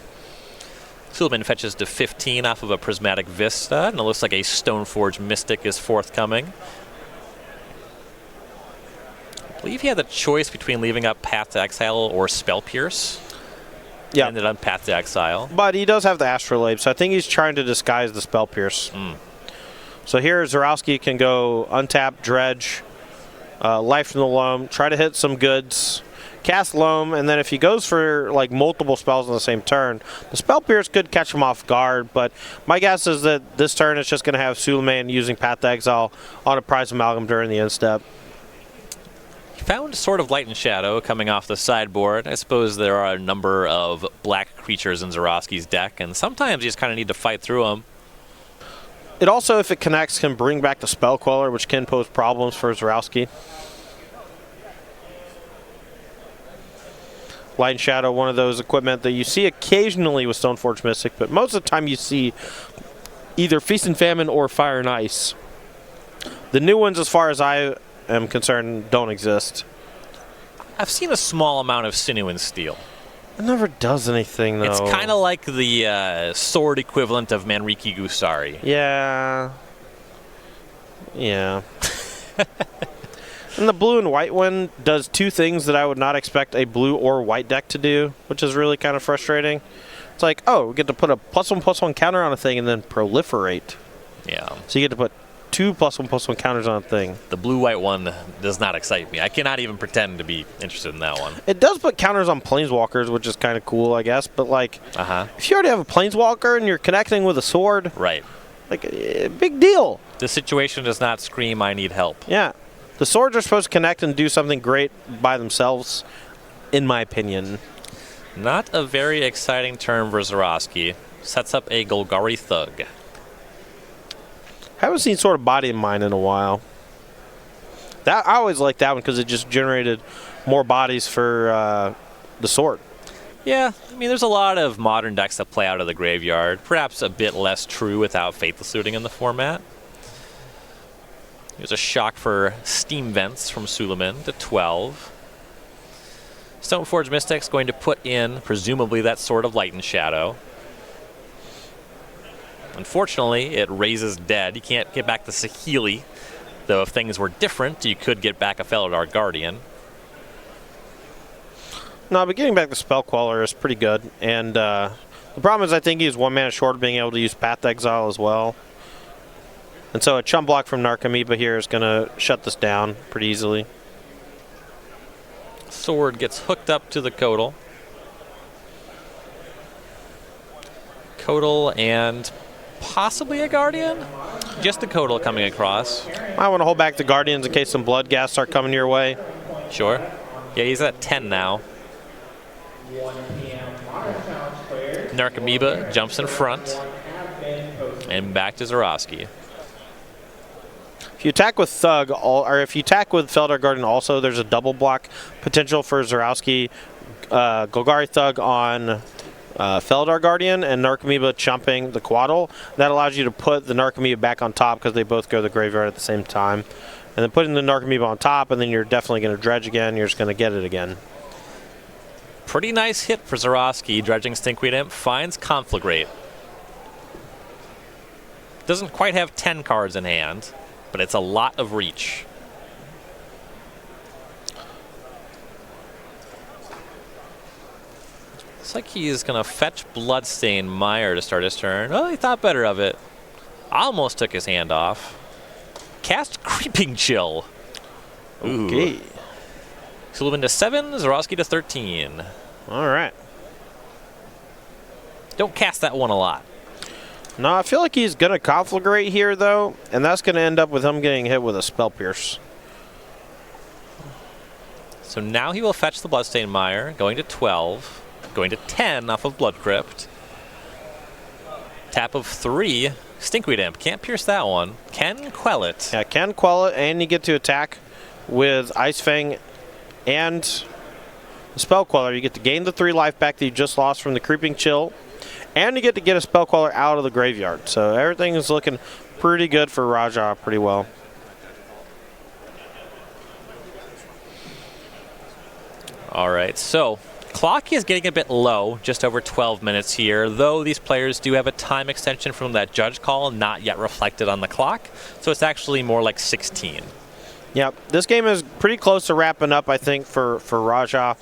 Suliman fetches to 15 off of a Prismatic Vista, and it looks like a Stoneforge Mystic is forthcoming. I believe he had the choice between leaving up Path to Exile or Spell Pierce. Yeah. Ended on Path to Exile. But he does have the Astrolabe, so I think he's trying to disguise the Spell Pierce. So here Zurawski can go untap, dredge, Life from the Loam, try to hit some goods, cast Loam, and then if he goes for like multiple spells on the same turn, the Spell Pierce could catch him off guard, but my guess is that this turn it's just going to have Suliman using Path to Exile on a Prize Amalgam during the end step. Found sort of Light and Shadow coming off the sideboard. I suppose there are a number of black creatures in Zurawski's deck, and sometimes you just kind of need to fight through them. It also, if it connects, can bring back the Spell Queller, which can pose problems for Zurawski. Light and Shadow, one of those equipment that you see occasionally with Stoneforge Mystic, but most of the time you see either Feast and Famine or Fire and Ice. The new ones, as far as I am concerned, don't exist. I've seen a small amount of Sinew and Steel. It never does anything, though. It's kind of like the sword equivalent of Manriki Gusari. Yeah. Yeah. And the blue and white one does 2 things that I would not expect a blue or white deck to do, which is really kind of frustrating. It's like, oh, we get to put a +1/+1 counter on a thing and then proliferate. Yeah. So you get to put 2 +1/+1 counters on a thing. The blue-white one does not excite me. I cannot even pretend to be interested in that one. It does put counters on planeswalkers, which is kind of cool, I guess. But like, if you already have a planeswalker and you're connecting with a sword, right? Like, big deal. The situation does not scream, I need help. Yeah. The swords are supposed to connect and do something great by themselves, in my opinion. Not a very exciting turn for Zurawski. Sets up a Golgari Thug. Haven't seen Sword of Body in mine in a while. I always liked that one because it just generated more bodies for the sword. Yeah, I mean, there's a lot of modern decks that play out of the graveyard. Perhaps a bit less true without Faithless Looting in the format. Here's a shock for Steam Vents from Suliman to 12. Stoneforge Mystic's going to put in, presumably, that Sword of Light and Shadow. Unfortunately, it raises dead. You can't get back the Saheeli, though if things were different, you could get back a Felidar Guardian. No, but getting back the Spell Queller is pretty good. And the problem is I think he's 1 mana short of being able to use Path to Exile as well. And so a chump block from Narcomoeba here is going to shut this down pretty easily. Sword gets hooked up to the Codal. Codal and possibly a Guardian? Just the Codal coming across. I want to hold back the Guardians in case some Blood Gas start coming your way. Sure. Yeah, he's at 10 now. Narcomoeba jumps in front. And back to Zurawski. If you attack with Thug, or if you attack with Felidar Guardian also, there's a double block potential for Zurawski. Golgari Thug on Felidar Guardian and Narcomoeba chumping the Quaddle. That allows you to put the Narcomoeba back on top because they both go to the graveyard at the same time. And then putting the Narcomoeba on top, and then you're definitely going to dredge again. You're just going to get it again. Pretty nice hit for Zurawski. Dredging Stinkweed Imp finds Conflagrate. Doesn't quite have 10 cards in hand, but it's a lot of reach. Looks like he's going to fetch Bloodstained Mire to start his turn. Oh, he thought better of it. Almost took his hand off. Cast Creeping Chill. Ooh. Okay. Suliman to 7, Zurawski to 13. All right. Don't cast that one a lot. No, I feel like he's going to Conflagrate here, though, and that's going to end up with him getting hit with a Spell Pierce. So now he will fetch the Bloodstained Mire, going to 12, going to 10 off of Blood Crypt. Tap of 3, Stinkweed Imp. Can't pierce that one. Can quell it. Yeah, can quell it, and you get to attack with Ice Fang and the Spell Queller. You get to gain the 3 life back that you just lost from the Creeping Chill, and you get to get a Spell Queller out of the graveyard. So everything is looking pretty good for Raja, pretty well. All right, so clock is getting a bit low, just over 12 minutes here, though these players do have a time extension from that judge call not yet reflected on the clock, so it's actually more like 16. Yep, this game is pretty close to wrapping up, I think, for Raja.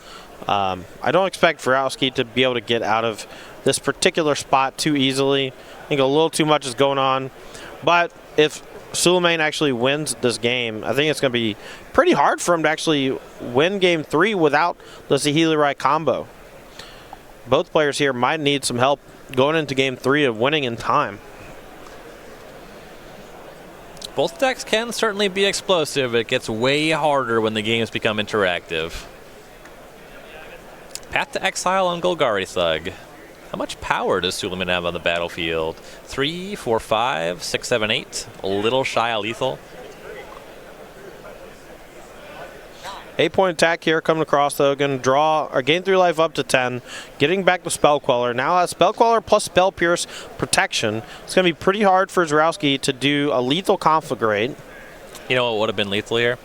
I don't expect Zurawski to be able to get out of this particular spot too easily. I think a little too much is going on. But if Suliman actually wins this game, I think it's going to be pretty hard for him to actually win Game 3 without the Saheeli Rai combo. Both players here might need some help going into Game 3 of winning in time. Both decks can certainly be explosive. It gets way harder when the games become interactive. Path to Exile on Golgari Thug. How much power does Suliman have on the battlefield? 3, 4, 5, 6, 7, 8. A little shy of lethal. 8-point attack here coming across, though. Going to draw or gain 3 life up to 10. Getting back the Spell Queller. Now has Spell Queller plus Spell Pierce protection. It's going to be pretty hard for Zurawski to do a lethal Conflagrate. You know what would have been lethal here?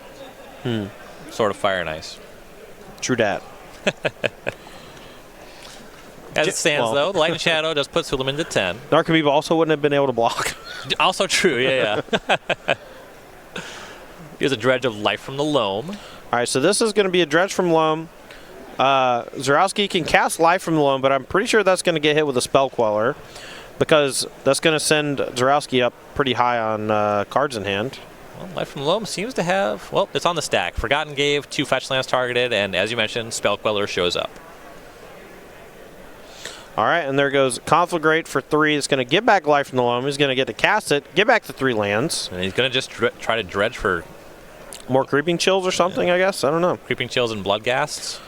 Sword of Fire and Ice. True dat. As it stands, though, the Light and Shadow does put Suliman to 10. Narcomoeba also wouldn't have been able to block. Also true, yeah. Here's a Dredge of Life from the Loam. All right, so this is going to be a Dredge from Loam. Zurawski can cast Life from the Loam, but I'm pretty sure that's going to get hit with a Spell Queller. because that's going to send Zurawski up pretty high on cards in hand. Well, Life from the Loam seems to have, well, it's on the stack. Forgotten gave, 2 fetch lands targeted, and as you mentioned, Spell Queller shows up. All right, and there goes Conflagrate for 3. It's going to get back Life from the Loam. He's going to get to cast it, get back the 3 lands. And he's going to just try to dredge for more Creeping Chills or something, I guess. I don't know. Creeping Chills and Bloodghasts.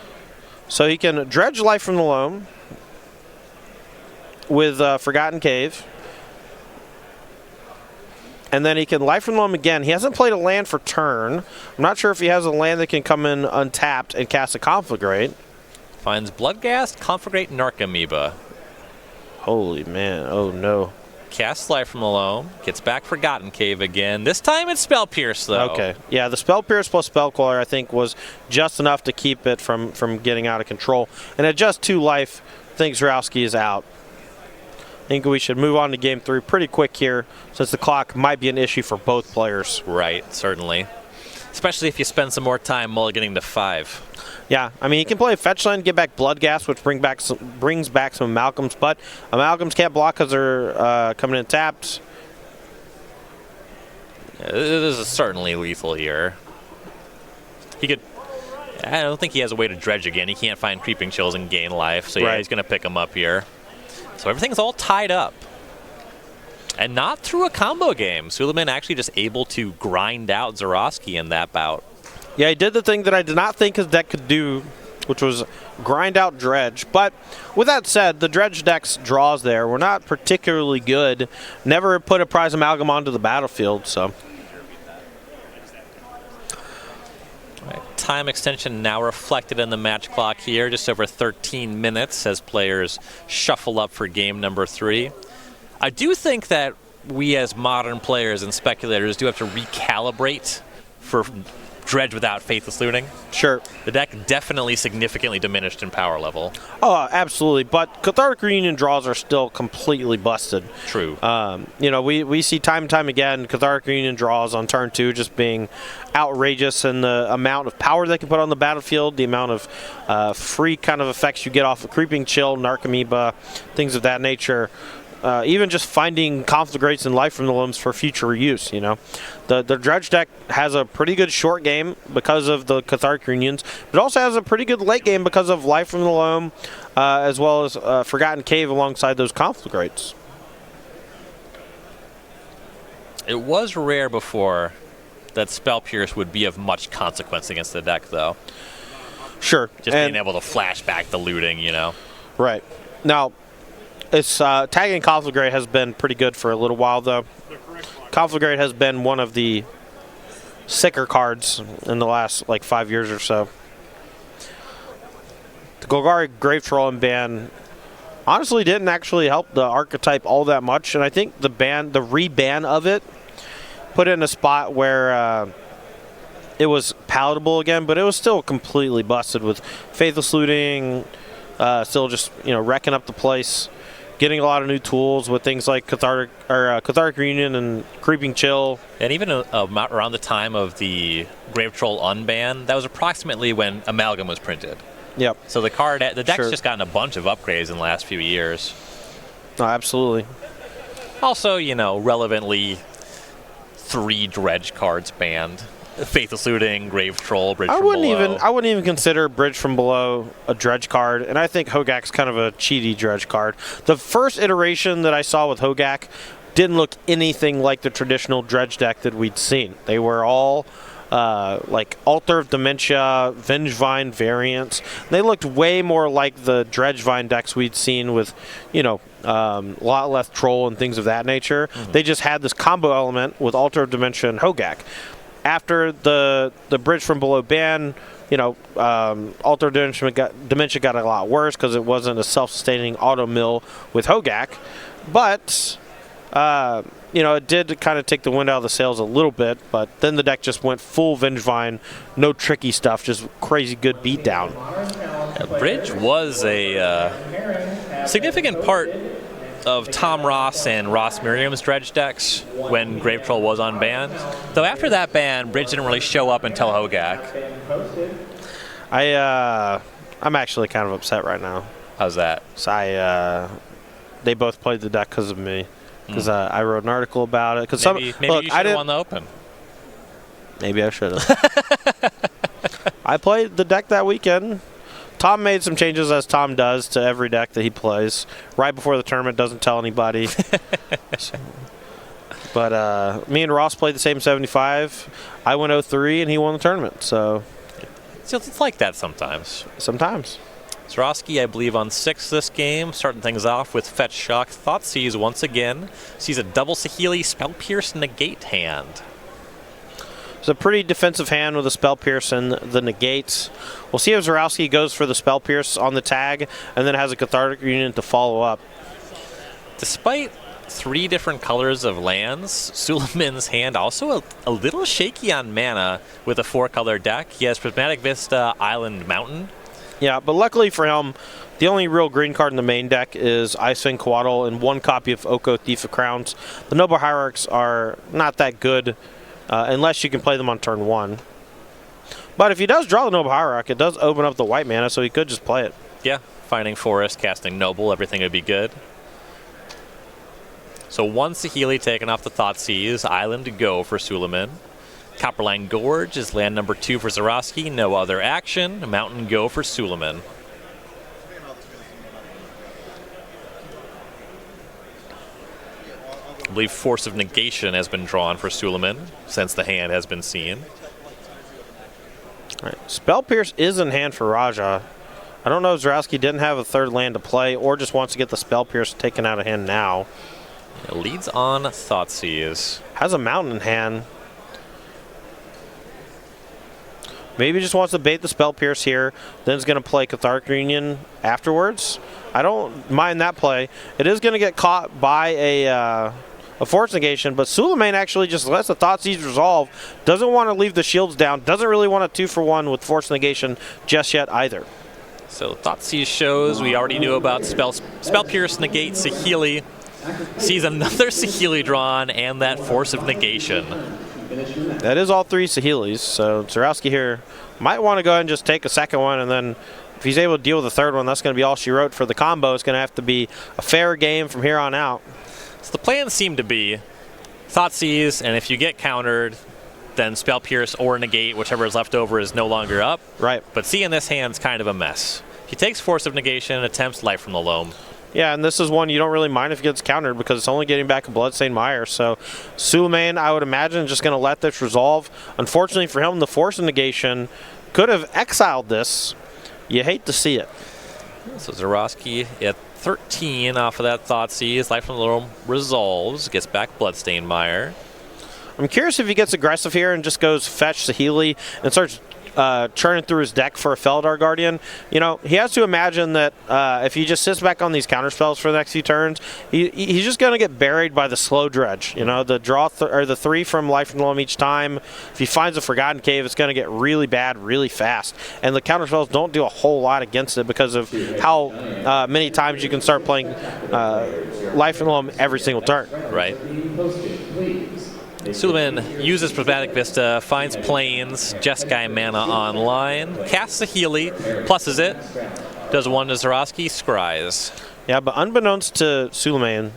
So he can dredge Life from the Loam with Forgotten Cave. And then he can Life from the Loam again. He hasn't played a land for turn. I'm not sure if he has a land that can come in untapped and cast a Conflagrate. Finds Bloodghast, Conflagrate, Narcomoeba. Holy man, oh no. Casts Life from the Loam, gets back Forgotten Cave again. This time it's Spell Pierce, though. Okay, yeah, the Spell Pierce plus Spell Queller, I think, was just enough to keep it from getting out of control. And at just 2 life, I think Zurawski is out. I think we should move on to Game 3 pretty quick here, since the clock might be an issue for both players. Right, certainly. Especially if you spend some more time mulliganing to 5. Yeah, I mean, he can play Fetch Land, get back Bloodghast, which brings back some Amalgams, but Amalgams can't block because they're coming in tapped. Yeah, this is certainly lethal here. He could... I don't think he has a way to dredge again. He can't find Creeping Chills and gain life, so yeah, he's going to pick him up here. So everything's all tied up. And not through a combo game. Suliman actually just able to grind out Zurawski in that bout. Yeah, he did the thing that I did not think his deck could do, which was grind out Dredge. But with that said, the Dredge deck's draws there were not particularly good. Never put a Prize Amalgam onto the battlefield, so. Right, time extension now reflected in the match clock here, just over 13 minutes as players shuffle up for game number 3. I do think that we as modern players and speculators do have to recalibrate for Dredge without Faithless Looting. Sure. The deck definitely significantly diminished in power level. Oh, absolutely. But Cathartic Reunion draws are still completely busted. True. You know, we see time and time again Cathartic Reunion draws on turn 2 just being outrageous, and the amount of power they can put on the battlefield, the amount of free kind of effects you get off of Creeping Chill, Narcomoeba, things of that nature. Even just finding Conflagrates and Life from the Loams for future use, you know. The Dredge deck has a pretty good short game because of the Cathartic Reunions, but also has a pretty good late game because of Life from the Loam, as well as Forgotten Cave alongside those Conflagrates. It was rare before that Spell Pierce would be of much consequence against the deck, though. Sure. Just being able to flash back the looting, you know. Right. Now, it's tagging Conflagrate has been pretty good for a little while, though. Conflagrate has been one of the sicker cards in the last, like, 5 years or so. The Golgari Grave Troll and ban honestly didn't actually help the archetype all that much, and I think the re-ban of it put it in a spot where it was palatable again, but it was still completely busted with Faithless Looting, still just, you know, wrecking up the place. Getting a lot of new tools with things like Cathartic Reunion and Creeping Chill. And even around the time of the Grave Troll unban, that was approximately when Amalgam was printed. Yep. So the deck's just gotten a bunch of upgrades in the last few years. Oh, absolutely. Also, you know, relevantly, 3 Dredge cards banned. Faithless Looting, Grave Troll, Bridge from Below. I wouldn't even consider Bridge from Below a Dredge card, and I think Hogak's kind of a cheaty Dredge card. The first iteration that I saw with Hogak didn't look anything like the traditional Dredge deck that we'd seen. They were all like Altar of Dementia, Vengevine variants. They looked way more like the Dredgevine decks we'd seen with, you know, a lot less Troll and things of that nature. Mm-hmm. They just had this combo element with Altar of Dementia and Hogak. After the Bridge from Below ban, you know, Altar of Dementia got a lot worse because it wasn't a self-sustaining auto mill with Hogak. But, you know, it did kind of take the wind out of the sails a little bit. But then the deck just went full Vengevine, no tricky stuff, just crazy good beatdown. Bridge was a significant part of Tom Ross and Ross Merriam's Dredge decks when Grave Troll was unbanned. Though after that ban, Bridge didn't really show up until Hogak. I'm actually kind of upset right now. How's that? So they both played the deck because of me. Because I wrote an article about it. Cause maybe look, you should have won the Open. Maybe I should have. I played the deck that weekend. Tom made some changes, as Tom does, to every deck that he plays. Right before the tournament, doesn't tell anybody. But me and Ross played the same 75. I went 0-3, and he won the tournament. So it's like that sometimes. Sometimes. Zurawski, I believe, on 6 this game, starting things off with Fetch Shock. Thoughtseize once again. Sees a double Saheeli Spell Pierce Negate hand. It's a pretty defensive hand with a Spell Pierce and the negates. We'll see if Zurawski goes for the Spell Pierce on the tag and then has a Cathartic Reunion to follow up. Despite 3 different colors of lands, Suliman's hand also a little shaky on mana with a 4-color deck. He has Prismatic Vista, Island, Mountain. Yeah, but luckily for him, the only real green card in the main deck is Icewind Coatl and 1 copy of Oko, Thief of Crowns. The Noble Hierarchs are not that good unless you can play them on turn 1. But if he does draw the Noble Hierarch, it does open up the white mana, so he could just play it. Yeah, finding Forest, casting Noble, everything would be good. So 1 Saheeli taken off the Thoughtseize, Island to go for Suliman. Copperline Gorge is land number 2 for Zurawski, no other action. Mountain go for Suliman. I believe Force of Negation has been drawn for Suliman since the hand has been seen. All right. Spell Pierce is in hand for Raja. I don't know if Zurawski didn't have a 3rd land to play or just wants to get the Spell Pierce taken out of hand now. It leads on Thoughtseize. Has a Mountain in hand. Maybe just wants to bait the Spell Pierce here, then is going to play Cathartic Reunion afterwards. I don't mind that play. It is going to get caught by a Force Negation, but Suliman actually just lets the Thoughtseize resolve. Doesn't want to leave the shields down. Doesn't really want a 2-for-1 with Force Negation just yet either. So Thoughtseize shows we already knew about Spell Pierce, Negate, Saheeli. Sees another Saheeli drawn and that Force of Negation. That is all 3 Saheelis, so Zurawski here might want to go ahead and just take a 2nd one, and then if he's able to deal with the 3rd one, that's going to be all she wrote for the combo. It's going to have to be a fair game from here on out. So the plan seemed to be Thoughtseize, and if you get countered, then Spell Pierce or Negate, whichever is left over, is no longer up. Right. But seeing this hand's kind of a mess. He takes Force of Negation and attempts Life from the Loam. Yeah, and this is one you don't really mind if it gets countered because it's only getting back a Bloodstained Mire. So Suliman, I would imagine, just going to let this resolve. Unfortunately for him, the Force of Negation could have exiled this. You hate to see it. So Zurawski at 13 off of that Thoughtseize. Life from the Loam resolves, gets back Bloodstained Mire. I'm curious if he gets aggressive here and just goes fetch Saheeli and starts churning through his deck for a Feldar Guardian. You know, he has to imagine that if he just sits back on these counter spells for the next few turns, he's just going to get buried by the slow dredge. You know, the draw or the 3 from Life from the Loam each time. If he finds a Forgotten Cave, it's going to get really bad really fast. And the counter spells don't do a whole lot against it because of how many times you can start playing Life from the Loam every single turn. Right. Suliman uses Prismatic Vista, finds Plains, Jeskai mana online, casts Saheeli, pluses it, does 1 to Zurawski, scries. Yeah, but unbeknownst to Suliman,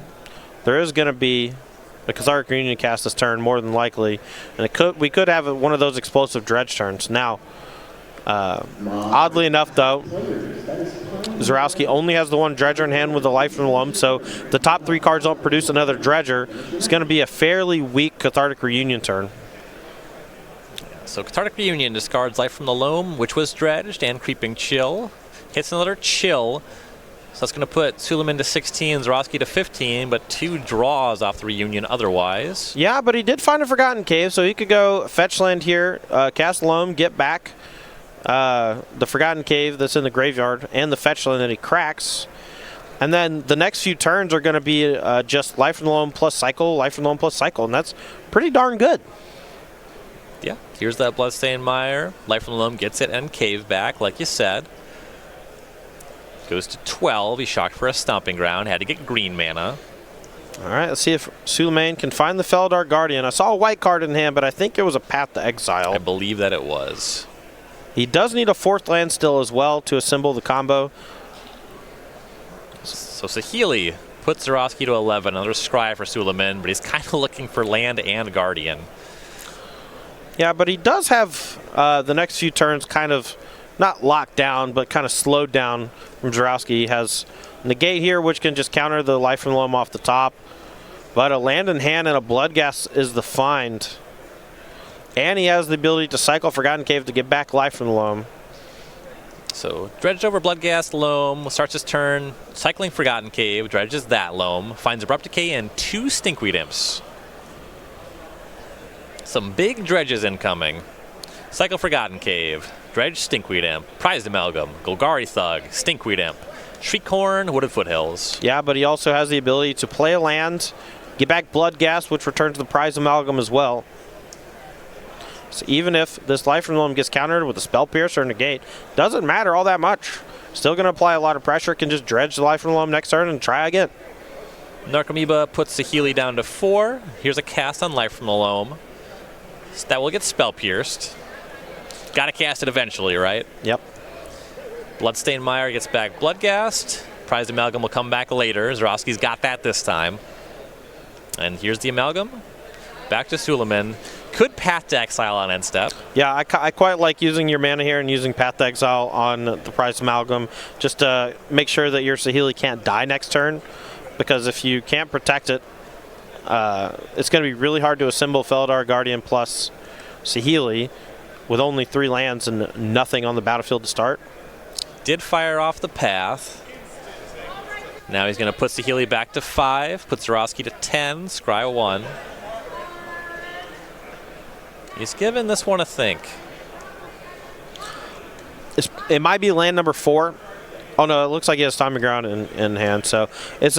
there is going to be a Cathartic Reunion cast this turn, more than likely, and we could have one of those explosive dredge turns. Now, oddly enough, though, Zurawski only has the 1 dredger in hand with the Life from the Loam, so the top 3 cards don't produce another dredger. It's going to be a fairly weak Cathartic Reunion turn. So Cathartic Reunion discards Life from the Loam, which was dredged, and Creeping Chill. Hits another Chill. So that's going to put Suliman to 16, Zurawski to 15, but 2 draws off the Reunion otherwise. Yeah, but he did find a Forgotten Cave, so he could go fetch land here, cast Loam, get back the Forgotten Cave that's in the graveyard and the fetch land that he cracks. And then the next few turns are going to be just Life from the Loam plus cycle, Life from the Loam plus cycle, and that's pretty darn good. Yeah, here's that Bloodstained Mire. Life from the Loam gets it and Cave back, like you said. Goes to 12. He shocked for a Stomping Ground. Had to get green mana. All right, let's see if Suliman can find the Feldar Guardian. I saw a white card in hand, but I think it was a Path to Exile. I believe that it was. He does need a 4th land still as well to assemble the combo. So Saheeli Puts Zurawski to 11. Another scry for Suliman, but he's kind of looking for land and Guardian. Yeah, but he does have the next few turns kind of not locked down, but kind of slowed down from Zurawski. He has negate here, which can just counter the life from loam off the top. But a land in hand and a Bloodghast is the find. And he has the ability to cycle Forgotten Cave to get back life from the loam. So dredged over Bloodghast loam, starts his turn, cycling Forgotten Cave, dredges that loam, finds Abrupt Decay and 2 Stinkweed Imps. Some big dredges incoming. Cycle Forgotten Cave, dredge Stinkweed Imp, Prized Amalgam, Golgari Thug, Stinkweed Imp, Shriekhorn, Wooded Foothills. Yeah, but he also has the ability to play a land, get back Bloodghast, which returns the Prized Amalgam as well. So even if this life from loam gets countered with a Spell Piercer or negate, doesn't matter all that much. Still going to apply a lot of pressure, can just dredge the life from loam next turn and try again. Narcomoeba puts the Healy down to 4. Here's a cast on life from the loam. So that will get Spell Pierced. Got to cast it eventually, right? Yep. Bloodstained Mire gets back Bloodghast. Prized Amalgam will come back later. Zurawski's got that this time. And here's the Amalgam. Back to Suliman. Could Path to Exile on end step. Yeah, I quite like using your mana here and using Path to Exile on the Prized Amalgam just to make sure that your Saheeli can't die next turn. Because if you can't protect it, it's going to be really hard to assemble Feldar Guardian plus Saheeli with only 3 lands and nothing on the battlefield to start. Did fire off the Path. Now he's going to put Saheeli back to 5, put Zurawski to 10, scry 1. He's given this one a think. It might be land number 4. Oh no, it looks like he has Stomping Ground in hand. So it's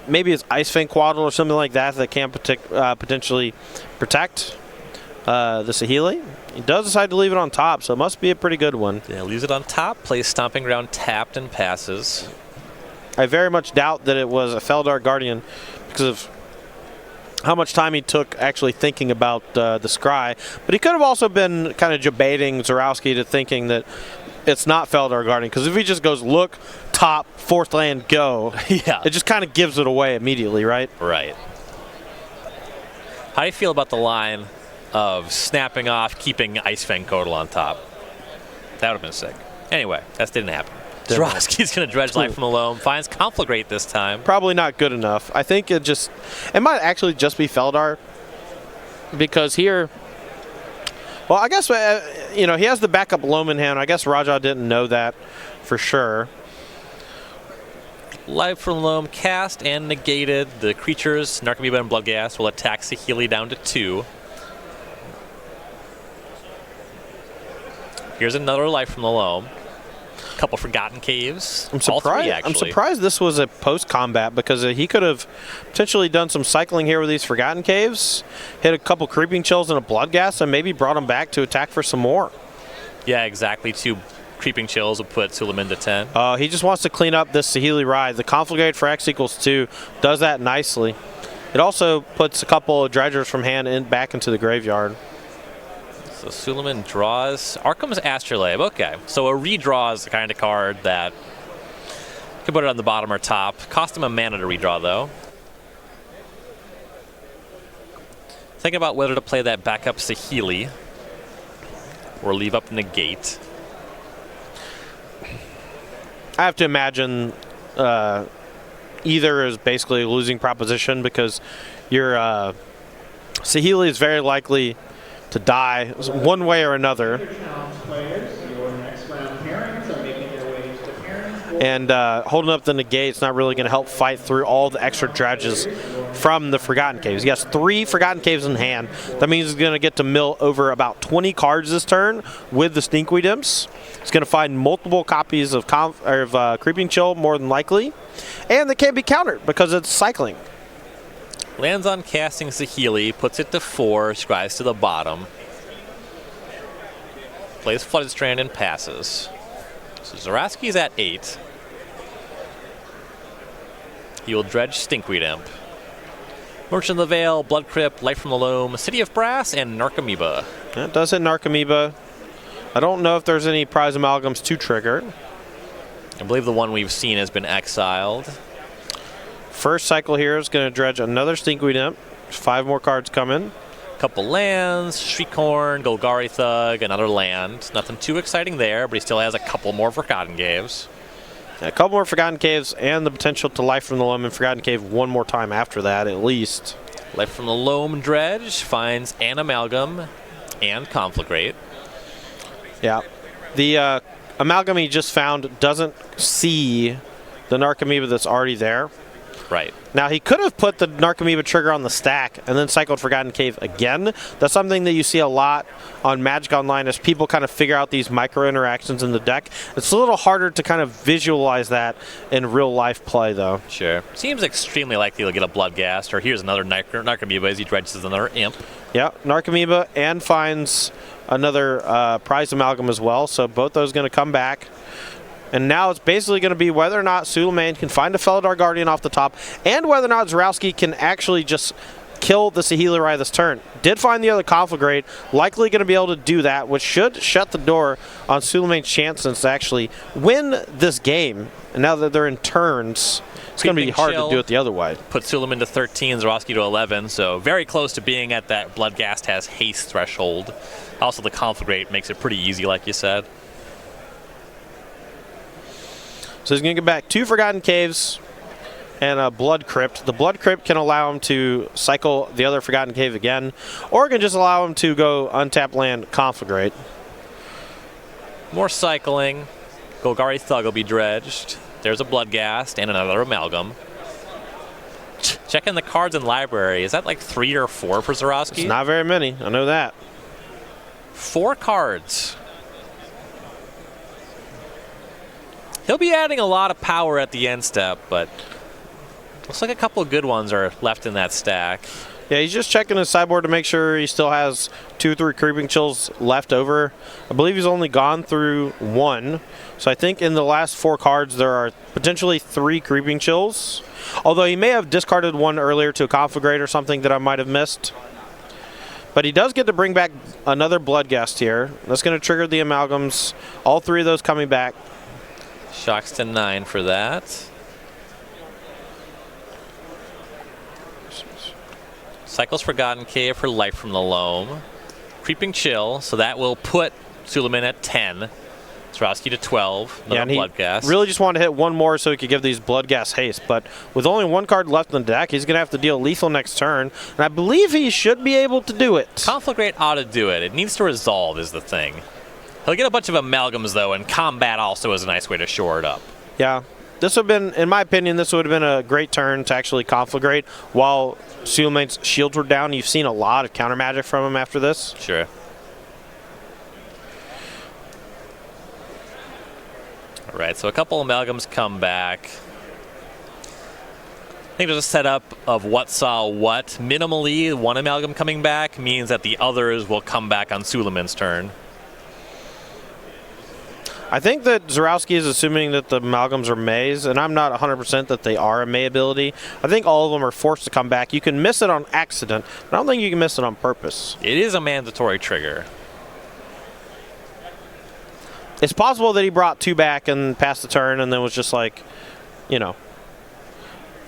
maybe it's Ice Fang Quaddle or something like that that can potentially protect the Saheeli. He does decide to leave it on top, so it must be a pretty good one. Yeah, leaves it on top, plays Stomping Ground tapped and passes. I very much doubt that it was a Feldar Guardian because of how much time he took actually thinking about the scry. But he could have also been kind of debating Zurawski to thinking that it's not Feldar Guardian, because if he just goes look, top, 4th land, go, yeah, it just kind of gives it away immediately, right? Right. How do you feel about the line of snapping off, keeping Ice Fang Quaddle on top? That would have been sick. Anyway, that didn't happen. Zurawski's going to dredge life from the loam. Finds Conflagrate this time. Probably not good enough. I think it might actually just be Feldar, because here, well, I guess, he has the backup loam in hand. I guess Raja didn't know that for sure. Life from loam cast and negated. The creatures, Narcomoeba and Bloodghast, will attack Saheeli down to 2. Here's another life from the loam. Couple Forgotten Caves. I'm surprised this was a post-combat, because he could have potentially done some cycling here with these Forgotten Caves, hit a couple Creeping Chills and a Bloodghast, and maybe brought him back to attack for some more. Yeah, exactly. 2 Creeping Chills will put Suliman to 10. He just wants to clean up this Saheeli ride. The Conflagrate for X equals 2 does that nicely. It also puts a couple of dredgers from hand back into the graveyard. So Suliman draws Arkham's Astrolabe. Okay, so a redraw is the kind of card that you can put it on the bottom or top. Cost him a mana to redraw, though. Think about whether to play that backup Saheeli or leave up Negate. I have to imagine either is basically a losing proposition, because your Saheeli is very likely to die one way or another. And holding up the negate is not really going to help fight through all the extra dredges from the Forgotten Caves. He has 3 Forgotten Caves in hand. That means he's going to get to mill over about 20 cards this turn with the Stinkweed Imps. He's going to find multiple copies of Creeping Chill, more than likely. And they can't be countered because it's cycling. Lands on casting Saheeli, puts it to 4, scries to the bottom. Plays Flooded Strand and passes. So Zurawski's at 8. He will dredge Stinkweed Imp. Merchant of the Veil, Blood Crypt, Life from the Loam, City of Brass, and Narcomoeba. That does hit Narcomoeba. I don't know if there's any Prize Amalgams to trigger. I believe the one we've seen has been exiled. First cycle here is going to dredge another Stinkweed Imp. 5 more cards come in. Couple lands, Shriekhorn, Golgari Thug, another land. Nothing too exciting there, but he still has a couple more Forgotten Caves. A couple more Forgotten Caves and the potential to Life from the Loam and Forgotten Cave one more time after that, at least. Life from the Loam dredge finds an Amalgam and Conflagrate. Yeah. The Amalgam he just found doesn't see the Narcomoeba that's already there. Right. Now, he could have put the Narcomoeba trigger on the stack and then cycled Forgotten Cave again. That's something that you see a lot on Magic Online as people kind of figure out these micro interactions in the deck. It's a little harder to kind of visualize that in real life play, though. Sure. Seems extremely likely he'll get a Bloodghast, or here's another Narcomoeba as he dredges another Imp. Yeah, Narcomoeba and finds another Prize Amalgam as well, so both those going to come back. And now it's basically going to be whether or not Suliman can find a Felidar Guardian off the top, and whether or not Zurawski can actually just kill the Saheeli this turn. Did find the other Conflagrate, likely going to be able to do that, which should shut the door on Suliman's chances to actually win this game. And now that they're in turns, it's going to be hard to do it the other way. Put Suliman to 13, Zurawski to 11, so very close to being at that Bloodghast has haste threshold. Also, the Conflagrate makes it pretty easy, like you said. So he's going to get back 2 Forgotten Caves and a Blood Crypt. The Blood Crypt can allow him to cycle the other Forgotten Cave again, or it can just allow him to go untap land Conflagrate. More cycling. Golgari Thug will be dredged. There's a Bloodghast and another Amalgam. Checking the cards in library. Is that like 3 or 4 for Zurawski? It's not very many. I know that. 4 cards. He'll be adding a lot of power at the end step, but looks like a couple of good ones are left in that stack. Yeah, he's just checking his sideboard to make sure he still has 2 or 3 Creeping Chills left over. I believe he's only gone through 1. So I think in the last 4 cards there are potentially 3 Creeping Chills. Although he may have discarded 1 earlier to a Conflagrate or something that I might have missed. But he does get to bring back another Bloodghast here. That's going to trigger the Amalgams. All 3 of those coming back. Shocks to 9 for that. Cycles Forgotten Cave for Life from the Loam. Creeping Chill, so that will put Suliman at 10. Zurawski to 12. Another Bloodghast. Really just wanted to hit 1 more so he could give these Bloodghast haste. But with only 1 card left in the deck, he's going to have to deal lethal next turn. And I believe he should be able to do it. Conflagrate ought to do it. It needs to resolve is the thing. He'll get a bunch of Amalgams, though, and combat also is a nice way to shore it up. Yeah. This would have been, in my opinion, this would have been a great turn to actually Conflagrate while Suliman's shields were down. You've seen a lot of counter magic from him after this. Sure. All right, so a couple Amalgams come back. I think there's a setup of what saw what. Minimally, 1 Amalgam coming back means that the others will come back on Suliman's turn. I think that Zurawski is assuming that the Amalgams are Mays, and I'm not 100% that they are a May ability. I think all of them are forced to come back. You can miss it on accident, but I don't think you can miss it on purpose. It is a mandatory trigger. It's possible that he brought 2 back and passed the turn and then was just like, you know,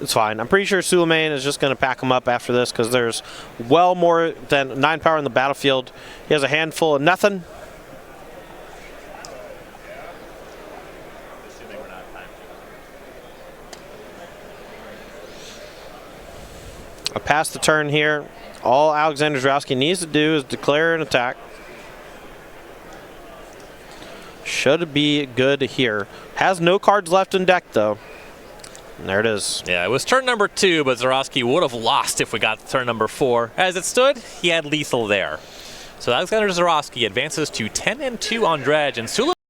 it's fine. I'm pretty sure Suliman is just going to pack him up after this because there's well more than 9 power in the battlefield. He has a handful of nothing. I passed the turn here. All Alexander Zurawski needs to do is declare an attack. Should be good here. Has no cards left in deck, though. And there it is. Yeah, it was turn number 2, but Zurawski would have lost if we got turn number 4. As it stood, he had lethal there. So Alexander Zurawski advances to 10-2 on dredge, and Suliman